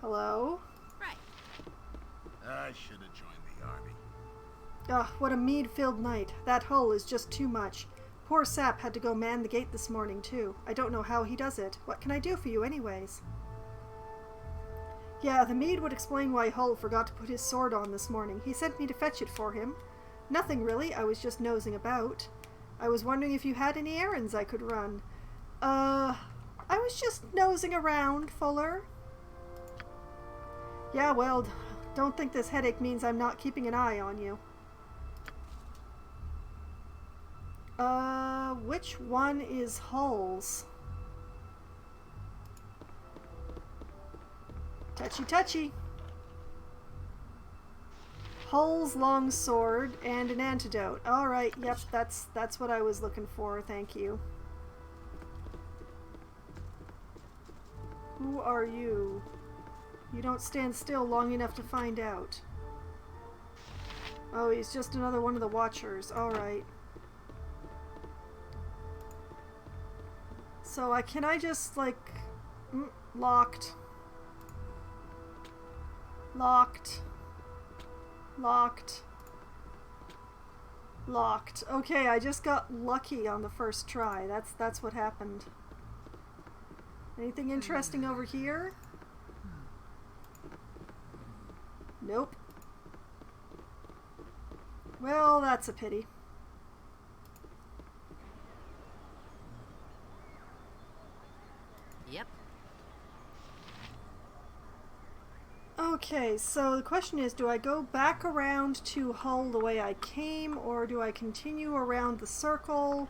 Hello? Right. I should have joined the army. Ugh, what a mead-filled night. That hull is just too much. Poor Sap had to go man the gate this morning, too. I don't know how he does it. What can I do for you, anyways? Yeah, the Mead would explain why Hull forgot to put his sword on this morning. He sent me to fetch it for him. Nothing, really. I was just nosing about. I was wondering if you had any errands I could run. I was just nosing around, Fuller. Yeah, well, don't think this headache means I'm not keeping an eye on you. Which one is Hull's? Touchy touchy. Hull's long sword and an antidote. Alright, yep, that's what I was looking for, thank you. Who are you? You don't stand still long enough to find out. Oh, he's just another one of the Watchers. Alright. So can I just, like... locked. Locked. Locked. Locked. Okay, I just got lucky on the first try. That's what happened. Anything interesting over here? Nope. Well, that's a pity. Yep. Okay, so the question is, do I go back around to Hull the way I came, or do I continue around the circle?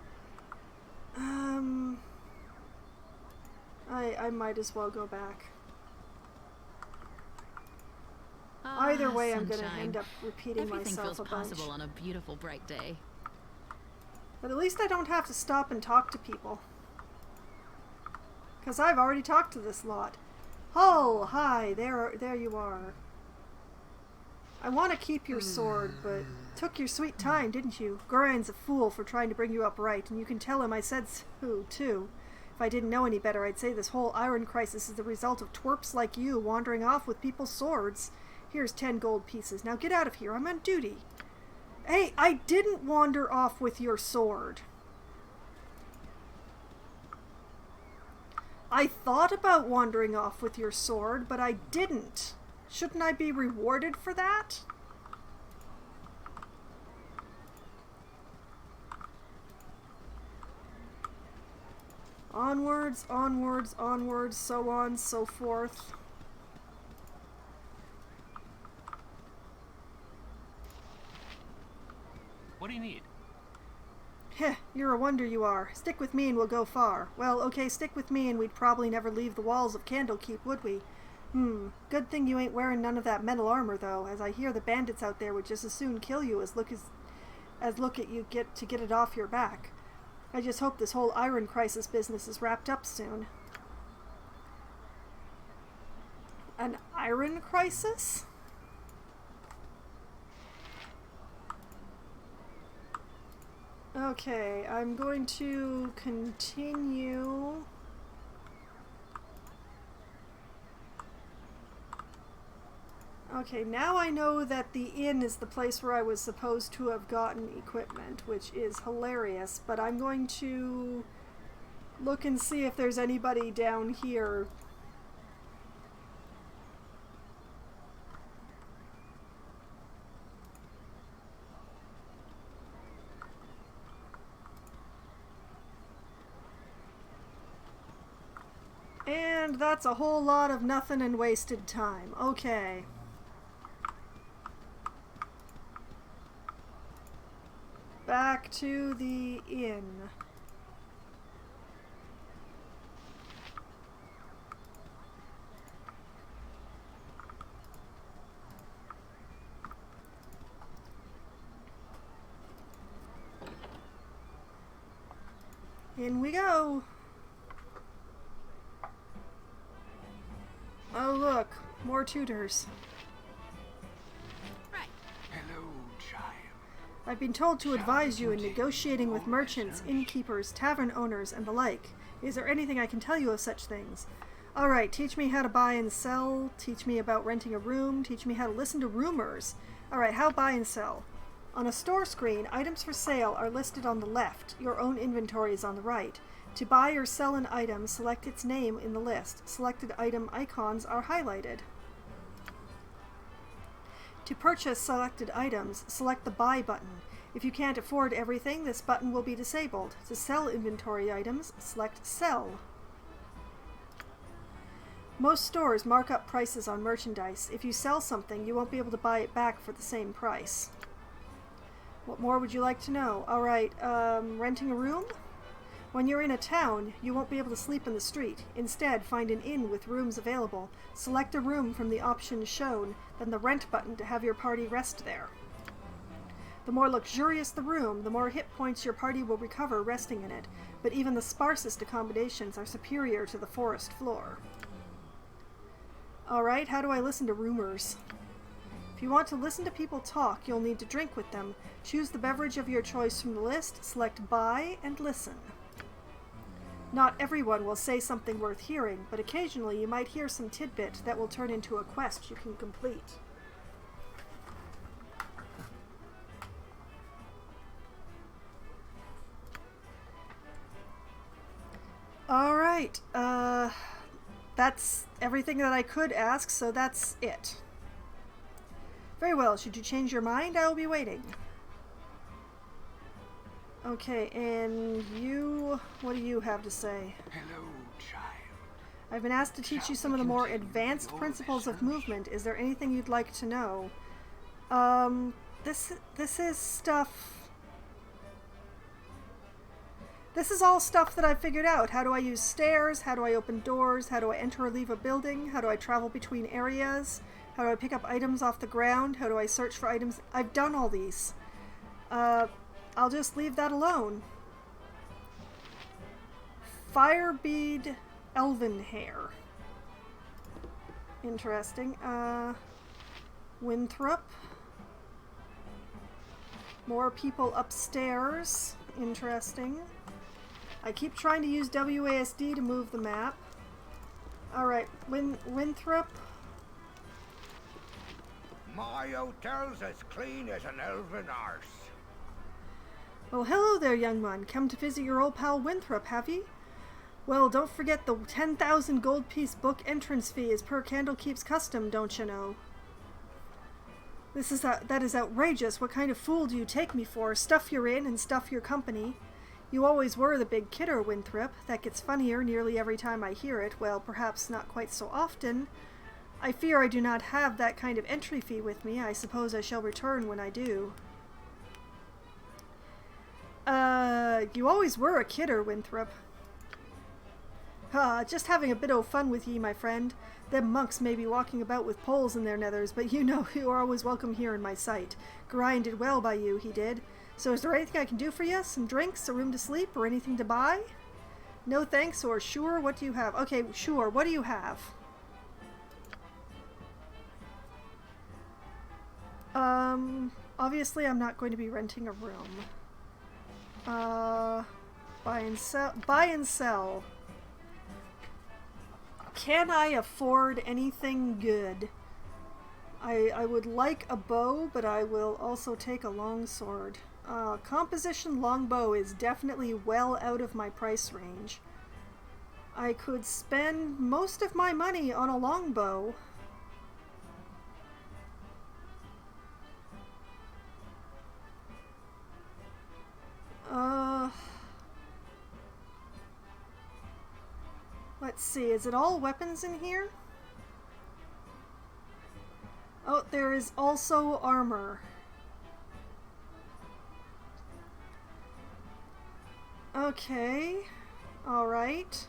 I might as well go back. Either way, I'm gonna end up repeating Everything myself feels a bunch. possible on a beautiful bright day. But at least I don't have to stop and talk to people. Because I've already talked to this lot. Hull, hi, there you are. I want to keep your sword, but took your sweet time, didn't you? Goran's a fool for trying to bring you up right, and you can tell him I said so, too. If I didn't know any better, I'd say this whole iron crisis is the result of twerps like you wandering off with people's swords. Here's 10 gold pieces. Now get out of here, I'm on duty. Hey, I didn't wander off with your sword. I thought about wandering off with your sword, but I didn't. Shouldn't I be rewarded for that? Onwards, onwards, onwards, so on, so forth. What do you need? Heh, you're a wonder you are. Stick with me and we'll go far. Well, okay, stick with me and we'd probably never leave the walls of Candlekeep, would we? Good thing you ain't wearing none of that metal armor, though, as I hear the bandits out there would just as soon kill you as look at you get it off your back. I just hope this whole iron crisis business is wrapped up soon. An iron crisis? Okay, I'm going to continue. Okay, now I know that the inn is the place where I was supposed to have gotten equipment, which is hilarious, but I'm going to look and see if there's anybody down here. And that's a whole lot of nothing and wasted time. Okay. Back to the inn. In we go. Oh look, more tutors. Right. Hello, child. I've been told to advise you in negotiating with merchants, innkeepers, tavern owners, and the like. Is there anything I can tell you of such things? Alright, teach me how to buy and sell, teach me about renting a room, teach me how to listen to rumors. Alright, how buy and sell. On a store screen, items for sale are listed on the left. Your own inventory is on the right. To buy or sell an item, select its name in the list. Selected item icons are highlighted. To purchase selected items, select the Buy button. If you can't afford everything, this button will be disabled. To sell inventory items, select Sell. Most stores mark up prices on merchandise. If you sell something, you won't be able to buy it back for the same price. What more would you like to know? Alright, renting a room? When you're in a town, you won't be able to sleep in the street. Instead, find an inn with rooms available. Select a room from the options shown, then the Rent button to have your party rest there. The more luxurious the room, the more hit points your party will recover resting in it, but even the sparsest accommodations are superior to the forest floor. Alright, how do I listen to rumors? If you want to listen to people talk, you'll need to drink with them. Choose the beverage of your choice from the list, select Buy, and listen. Not everyone will say something worth hearing, but occasionally you might hear some tidbit that will turn into a quest you can complete. Alright, that's everything that I could ask, so that's it. Very well, should you change your mind, I will be waiting. Okay, and you, what do you have to say? Hello, child. I've been asked to teach you some of the more advanced principles of movement. Is there anything you'd like to know? This is stuff... This is all stuff that I've figured out. How do I use stairs? How do I open doors? How do I enter or leave a building? How do I travel between areas? How do I pick up items off the ground? How do I search for items? I've done all these. I'll just leave that alone. Firebead elven hair. Interesting. Winthrop. More people upstairs. Interesting. I keep trying to use WASD to move the map. Alright, Winthrop. My hotel's as clean as an elven arse. Well, hello there, young one. Come to visit your old pal Winthrop, have ye? Well, don't forget the 10,000 gold piece book entrance fee as per Candlekeep's custom, don't you know? That is outrageous. What kind of fool do you take me for? Stuff you're in and stuff your company. You always were the big kidder, Winthrop. That gets funnier nearly every time I hear it. Well, perhaps not quite so often. I fear I do not have that kind of entry fee with me. I suppose I shall return when I do. You always were a kidder, Winthrop. Just having a bit o' fun with ye, my friend. Them monks may be walking about with poles in their nethers, but you know you are always welcome here in my sight. Grind did well by you, he did. So is there anything I can do for you? Some drinks, a room to sleep, or anything to buy? No thanks, or sure, what do you have? Okay, sure, what do you have? Obviously I'm not going to be renting a room. Buy and sell. Buy and sell. Can I afford anything good? I would like a bow, but I will also take a long sword. Composition longbow is definitely well out of my price range. I could spend most of my money on a longbow. Let's see, is it all weapons in here? Oh, there is also armor. Okay, alright.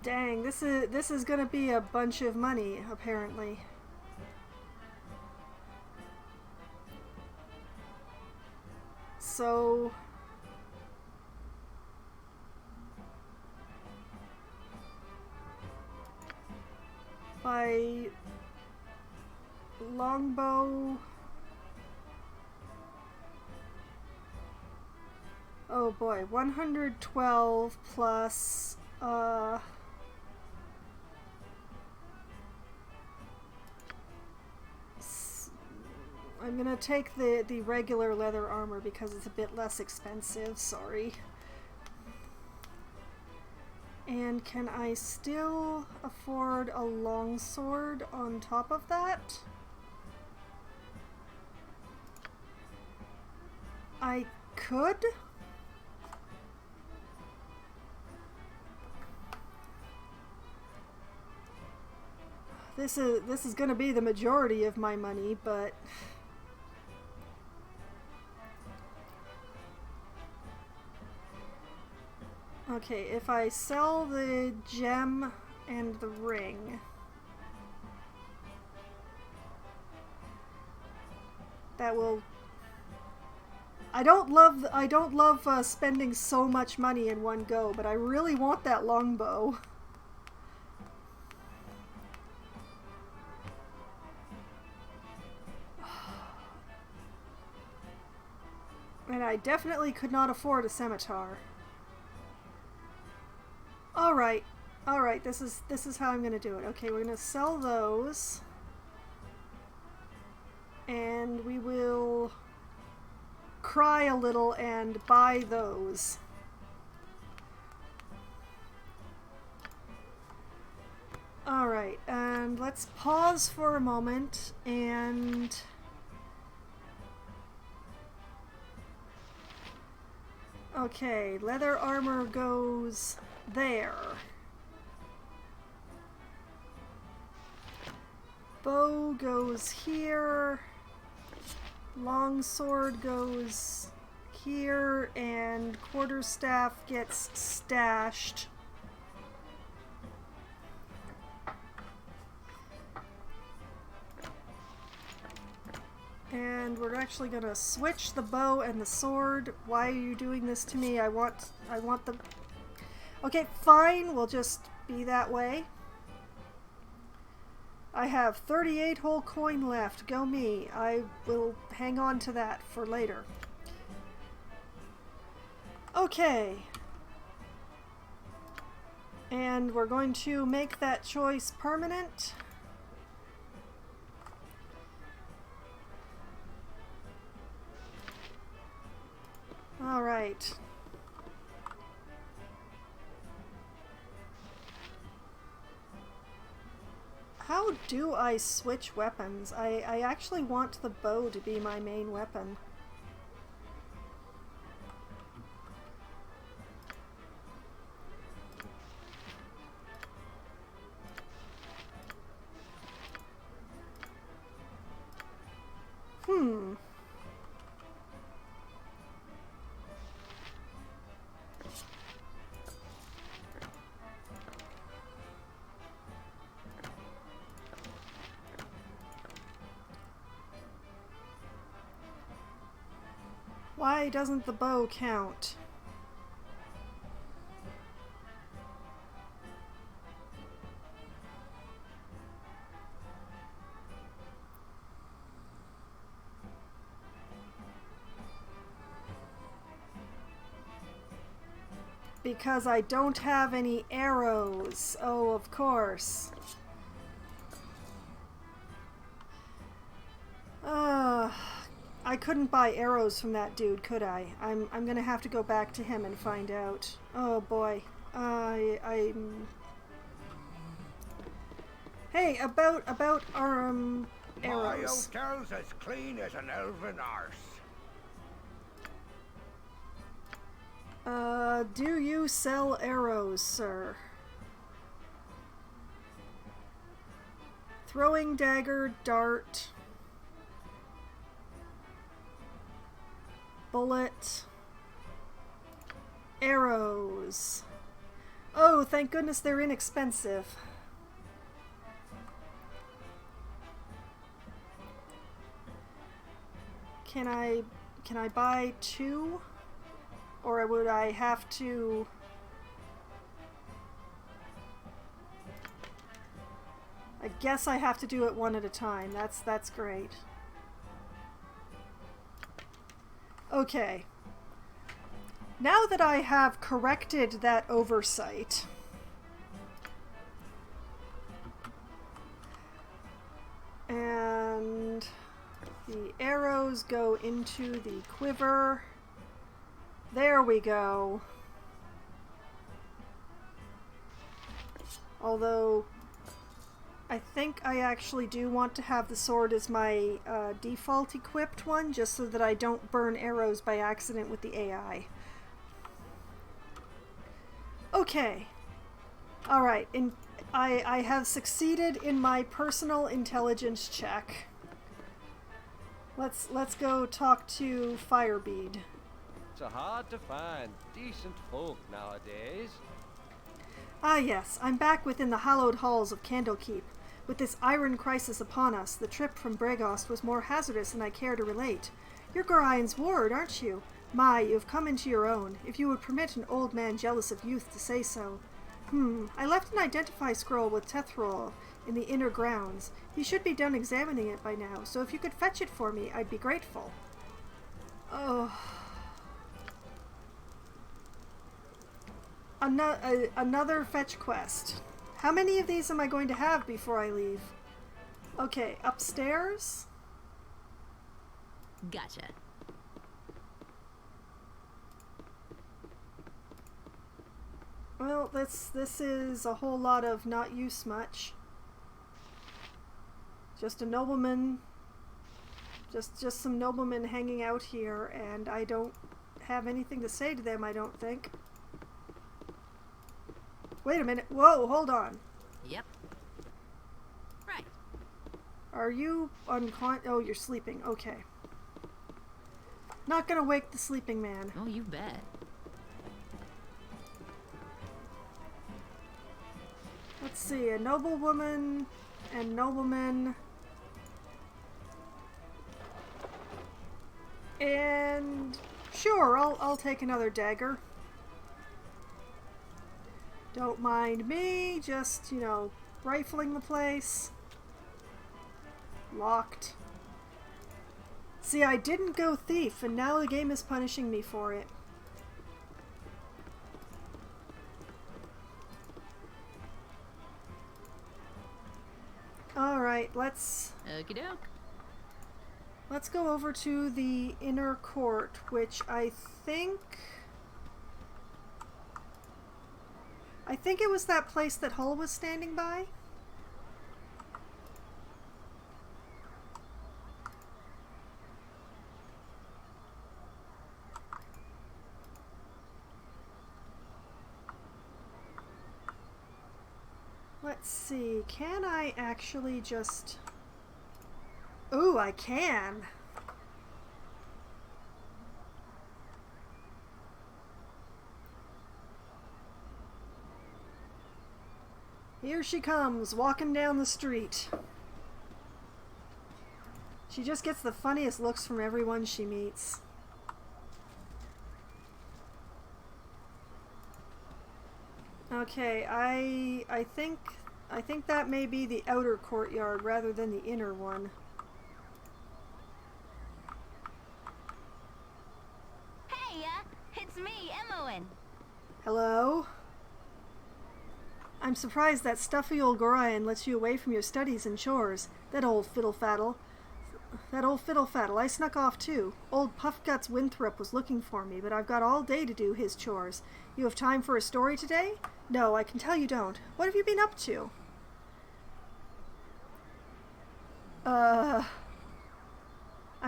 Dang, this is gonna be a bunch of money, apparently. So... buy longbow. Oh boy, 112 plus I'm gonna take the regular leather armor because it's a bit less expensive, sorry. And can I still afford a longsword on top of that? I could? This is gonna be the majority of my money, but okay, if I sell the gem and the ring, that will. I don't love spending so much money in one go, but I really want that longbow. And I definitely could not afford a scimitar. Alright, this is how I'm gonna do it. Okay, we're gonna sell those. And we will cry a little and buy those. Alright, and let's pause for a moment and okay, leather armor goes there. Bow goes here. Longsword goes here, and quarterstaff gets stashed. And we're actually gonna switch the bow and the sword. Why are you doing this to me? I want the... Okay, fine, we'll just be that way. I have 38 whole coin left. Go me. I will hang on to that for later. Okay. And we're going to make that choice permanent. All right. How do I switch weapons? I actually want the bow to be my main weapon. Why doesn't the bow count? Because I don't have any arrows. Oh, of course. I couldn't buy arrows from that dude, could I? I'm gonna have to go back to him and find out. Oh boy. I'm... Hey, about our arrows. My hotel's as clean as an elven arse. Do you sell arrows, sir? Throwing dagger, dart, bullet, arrows. Oh, thank goodness they're inexpensive. Can I buy two? Or would I have to... I guess I have to do it one at a time. That's great. Okay. Now that I have corrected that oversight, and the arrows go into the quiver. There we go. Although, I think I actually do want to have the sword as my default equipped one, just so that I don't burn arrows by accident with the AI. Okay. Alright, I have succeeded in my personal intelligence check. Let's go talk to Firebead. It's hard to find decent folk nowadays. Ah yes, I'm back within the hallowed halls of Candlekeep. With this iron crisis upon us, the trip from Bregost was more hazardous than I care to relate. You're Gorian's ward, aren't you? My, you've come into your own, if you would permit an old man jealous of youth to say so. I left an identify scroll with Tethrol in the inner grounds. He should be done examining it by now, so if you could fetch it for me, I'd be grateful. Oh... Another fetch quest. How many of these am I going to have before I leave? Okay, upstairs? Gotcha. Well, this is a whole lot of not use much. Just a nobleman. Just some noblemen hanging out here, and I don't have anything to say to them, I don't think. Wait a minute. Whoa, hold on. Yep. Right. Are you oh, you're sleeping. Okay. Not gonna wake the sleeping man. Oh, you bet. Let's see. A noblewoman and nobleman. And sure, I'll take another dagger. Don't mind me, just, you know, rifling the place. Locked. See, I didn't go thief, and now the game is punishing me for it. Alright, let's Okie doke. go over to the inner court, which I think it was that place that Hull was standing by. Let's see, can I actually just... Ooh, I can! Here she comes, walking down the street. She just gets the funniest looks from everyone she meets. Okay, I think that may be the outer courtyard rather than the inner one. Hey, it's me, Emmowen. Hello? I'm surprised that stuffy old Gorian lets you away from your studies and chores. That old fiddle-faddle. I snuck off too. Old Puffguts Winthrop was looking for me, but I've got all day to do his chores. You have time for a story today? No, I can tell you don't. What have you been up to? I'm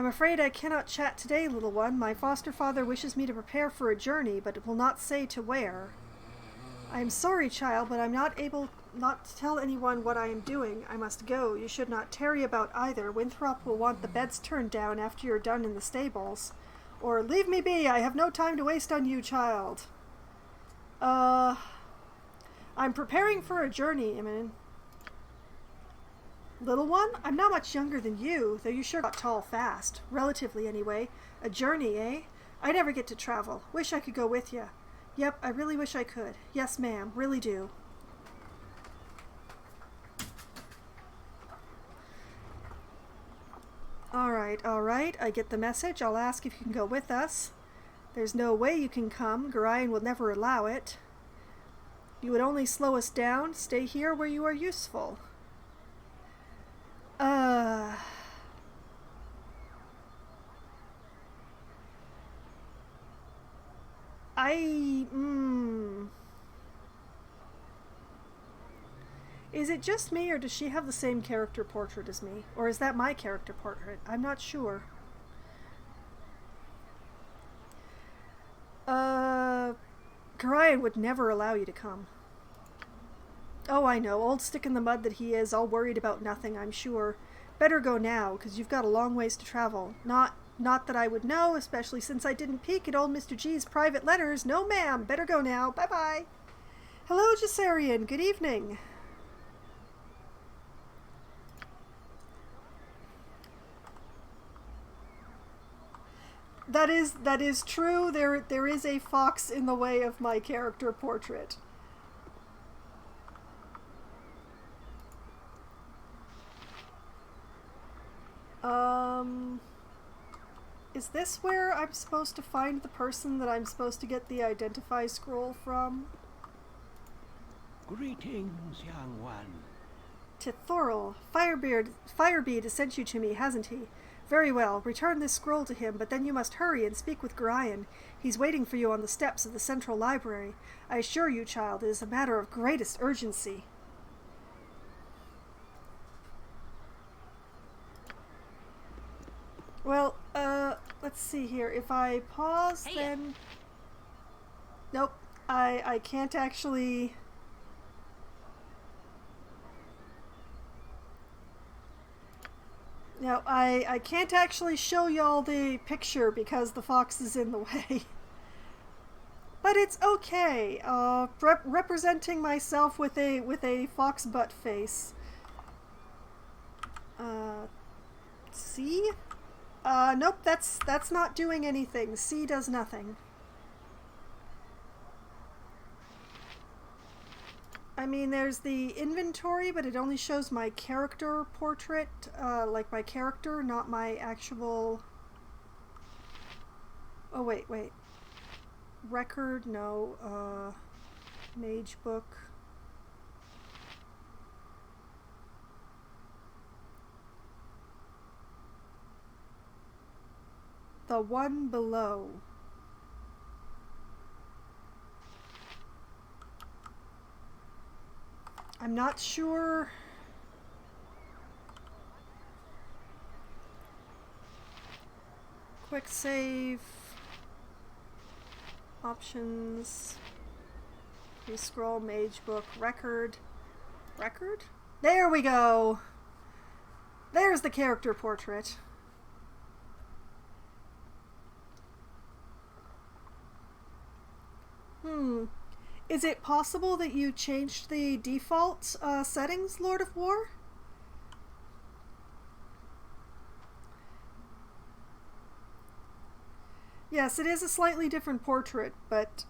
afraid I cannot chat today, little one. My foster father wishes me to prepare for a journey, but will not say to where. I am sorry, child, but I'm not able to tell anyone what I am doing. I must go. You should not tarry about either. Winthrop will want the beds turned down after you're done in the stables. Or, leave me be. I have no time to waste on you, child. I'm preparing for a journey, Emin. Little one? I'm not much younger than you, though you sure got tall fast. Relatively, anyway. A journey, eh? I never get to travel. Wish I could go with you. Yep, I really wish I could. Yes, ma'am. Really do. Alright, alright. I get the message. I'll ask if you can go with us. There's no way you can come. Gorion will never allow it. You would only slow us down. Stay here where you are useful. Is it just me, or does she have the same character portrait as me? Or is that my character portrait? I'm not sure. Gorion would never allow you to come. Oh, I know. Old stick in the mud that he is, all worried about nothing, I'm sure. Better go now, because you've got a long ways to travel. Not that I would know, especially since I didn't peek at old Mr. G's private letters. No, ma'am. Better go now. Bye-bye. Hello, Jassarian. Good evening. That is true. There is a fox in the way of my character portrait. Is this where I'm supposed to find the person that I'm supposed to get the identify scroll from? Greetings, young one. Tithoril, Firebeard has sent you to me, hasn't he? Very well, return this scroll to him, but then you must hurry and speak with Gorion. He's waiting for you on the steps of the Central Library. I assure you, child, it is a matter of greatest urgency. Well, let's see here. If I pause, then... Nope, I can't actually... Now, I can't actually show y'all the picture because the fox is in the way. But it's okay. Representing myself with a fox butt face. C? Nope, that's not doing anything. C does nothing. I mean, there's the inventory, but it only shows my character portrait, like my character, not my actual... Oh, wait. Record, no, mage book. The one below. I'm not sure. Quick save. Options. Re-scroll, mage book, record. Record? There we go! There's the character portrait. Is it possible that you changed the default settings, Lord of War? Yes, it is a slightly different portrait, but,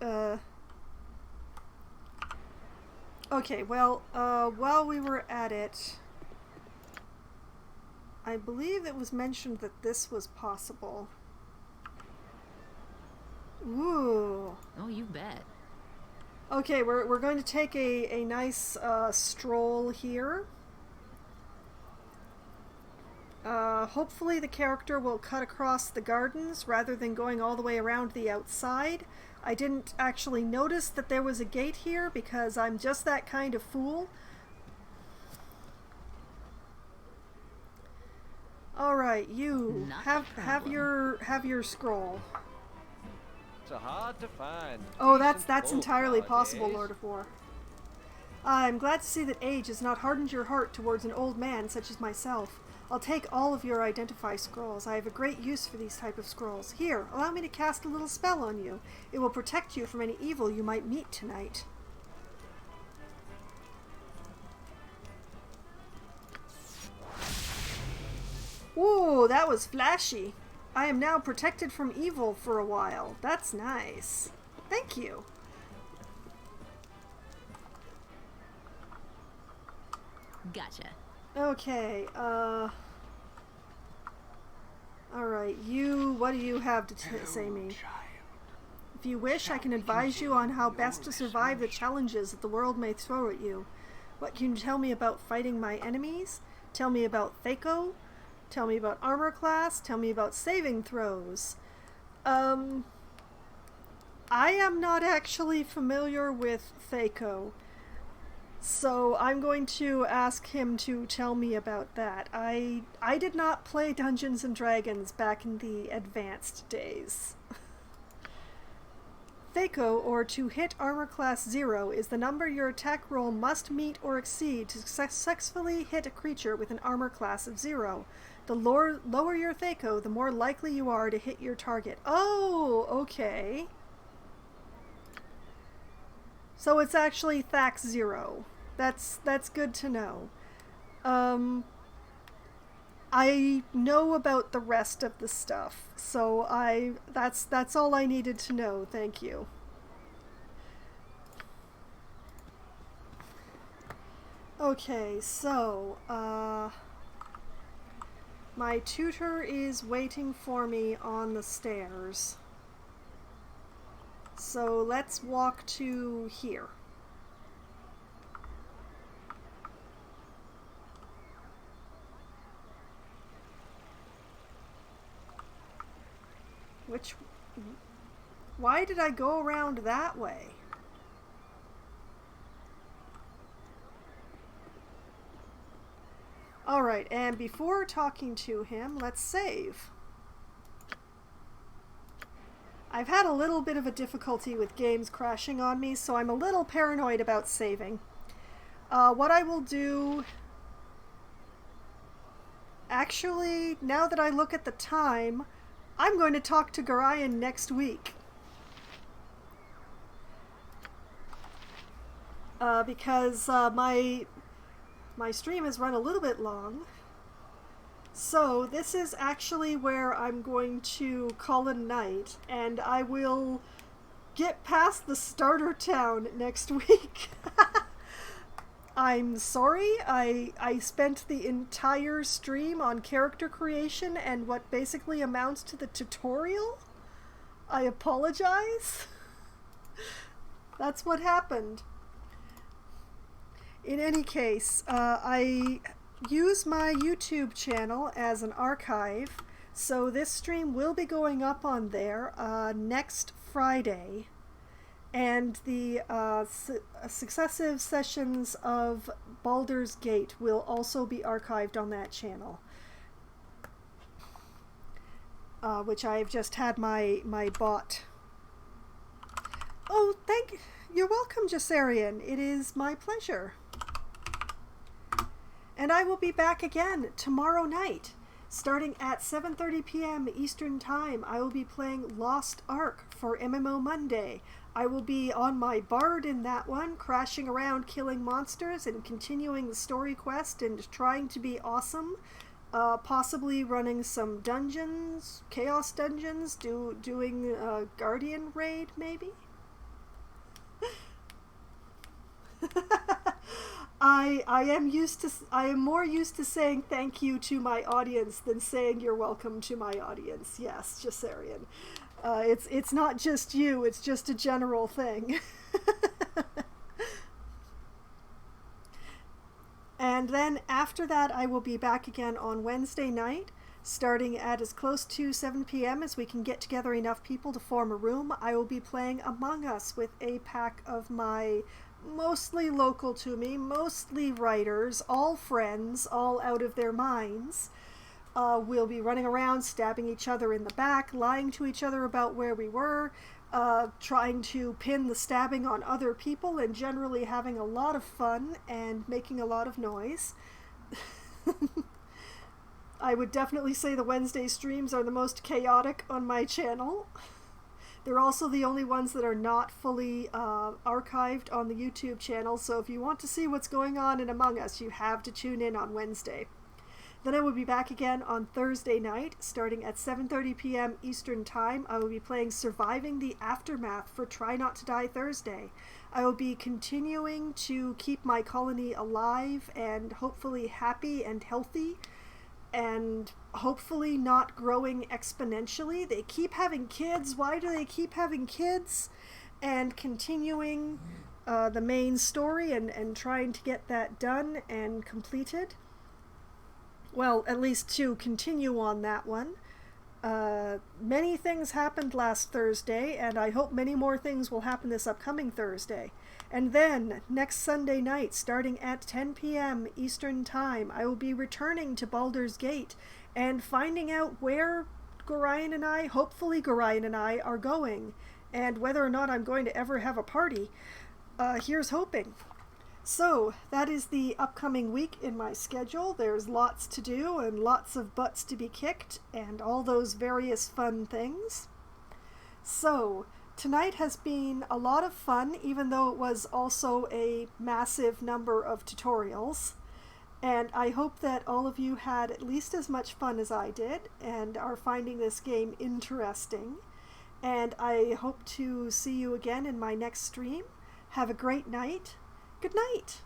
okay, well, while we were at it, I believe it was mentioned that this was possible. Ooh. Oh, you bet. Okay, we're going to take a nice stroll here. Hopefully the character will cut across the gardens rather than going all the way around the outside. I didn't actually notice that there was a gate here because I'm just that kind of fool. Alright, you have your scroll. So hard to find. Oh, that's Decent entirely folk possible, nowadays. Lord of War. I'm glad to see that age has not hardened your heart towards an old man such as myself. I'll take all of your identify scrolls. I have a great use for these type of scrolls. Here, allow me to cast a little spell on you. It will protect you from any evil you might meet tonight. Ooh, that was flashy. I am now protected from evil for a while. That's nice. Thank you. Gotcha. Okay, Alright, what do you have to say me? If you wish, I can advise you on how best to survive the challenges that the world may throw at you. What can you tell me about fighting my enemies? Tell me about Thaco? Tell me about armor class? Tell me about saving throws? I am not actually familiar with Thaco, so I'm going to ask him to tell me about that. I did not play Dungeons and Dragons back in the advanced days. Thaco, or to hit armor class 0, is the number your attack roll must meet or exceed to successfully hit a creature with an armor class of 0. The lower your Thaco, the more likely you are to hit your target. Oh, okay. So it's actually Thax 0. That's good to know. I know about the rest of the stuff, so that's all I needed to know. Thank you. Okay, so my tutor is waiting for me on the stairs. So let's walk to here. Why did I go around that way? Alright, and before talking to him, let's save. I've had a little bit of a difficulty with games crashing on me, so I'm a little paranoid about saving. What I will do... Actually, now that I look at the time, I'm going to talk to Garayan next week. Because my stream has run a little bit long. So this is actually where I'm going to call it a night, and I will get past the starter town next week. I'm sorry, I spent the entire stream on character creation and what basically amounts to the tutorial. I apologize. That's what happened. In any case, I use my YouTube channel as an archive, so this stream will be going up on there next Friday, and the successive sessions of Baldur's Gate will also be archived on that channel, which I've just had my bot. Oh, you're welcome, Jassarian. It is my pleasure. And I will be back again tomorrow night. Starting at 7:30 p.m. Eastern Time, I will be playing Lost Ark for MMO Monday. I will be on my bard in that one, crashing around killing monsters and continuing the story quest and trying to be awesome. Possibly running some dungeons, chaos dungeons, doing a guardian raid maybe? I am more used to saying thank you to my audience than saying you're welcome to my audience. Yes, Jassarian. It's not just you, it's just a general thing. And then after that, I will be back again on Wednesday night, starting at as close to 7 p.m. as we can get together enough people to form a room. I will be playing Among Us with a pack of my mostly local to me, mostly writers, all friends, all out of their minds. We'll be running around, stabbing each other in the back, lying to each other about where we were, trying to pin the stabbing on other people, and generally having a lot of fun and making a lot of noise. I would definitely say the Wednesday streams are the most chaotic on my channel. They're also the only ones that are not fully archived on the YouTube channel, so if you want to see what's going on in Among Us, you have to tune in on Wednesday. Then I will be back again on Thursday night, starting at 7:30 p.m. Eastern Time. I will be playing Surviving the Aftermath for Try Not to Die Thursday. I will be continuing to keep my colony alive and hopefully happy and healthy. and hopefully not growing exponentially. They keep having kids. Why do they keep having kids? And continuing the main story and trying to get that done and completed. Well, at least to continue on that one. Many things happened last Thursday, and I hope many more things will happen this upcoming Thursday. And then, next Sunday night, starting at 10 p.m. Eastern Time, I will be returning to Baldur's Gate and finding out where Gorion and I, hopefully Gorion and I, are going. And whether or not I'm going to ever have a party, here's hoping. So, that is the upcoming week in my schedule. There's lots to do and lots of butts to be kicked and all those various fun things. So, tonight has been a lot of fun, even though it was also a massive number of tutorials. And I hope that all of you had at least as much fun as I did and are finding this game interesting. And I hope to see you again in my next stream. Have a great night. Good night.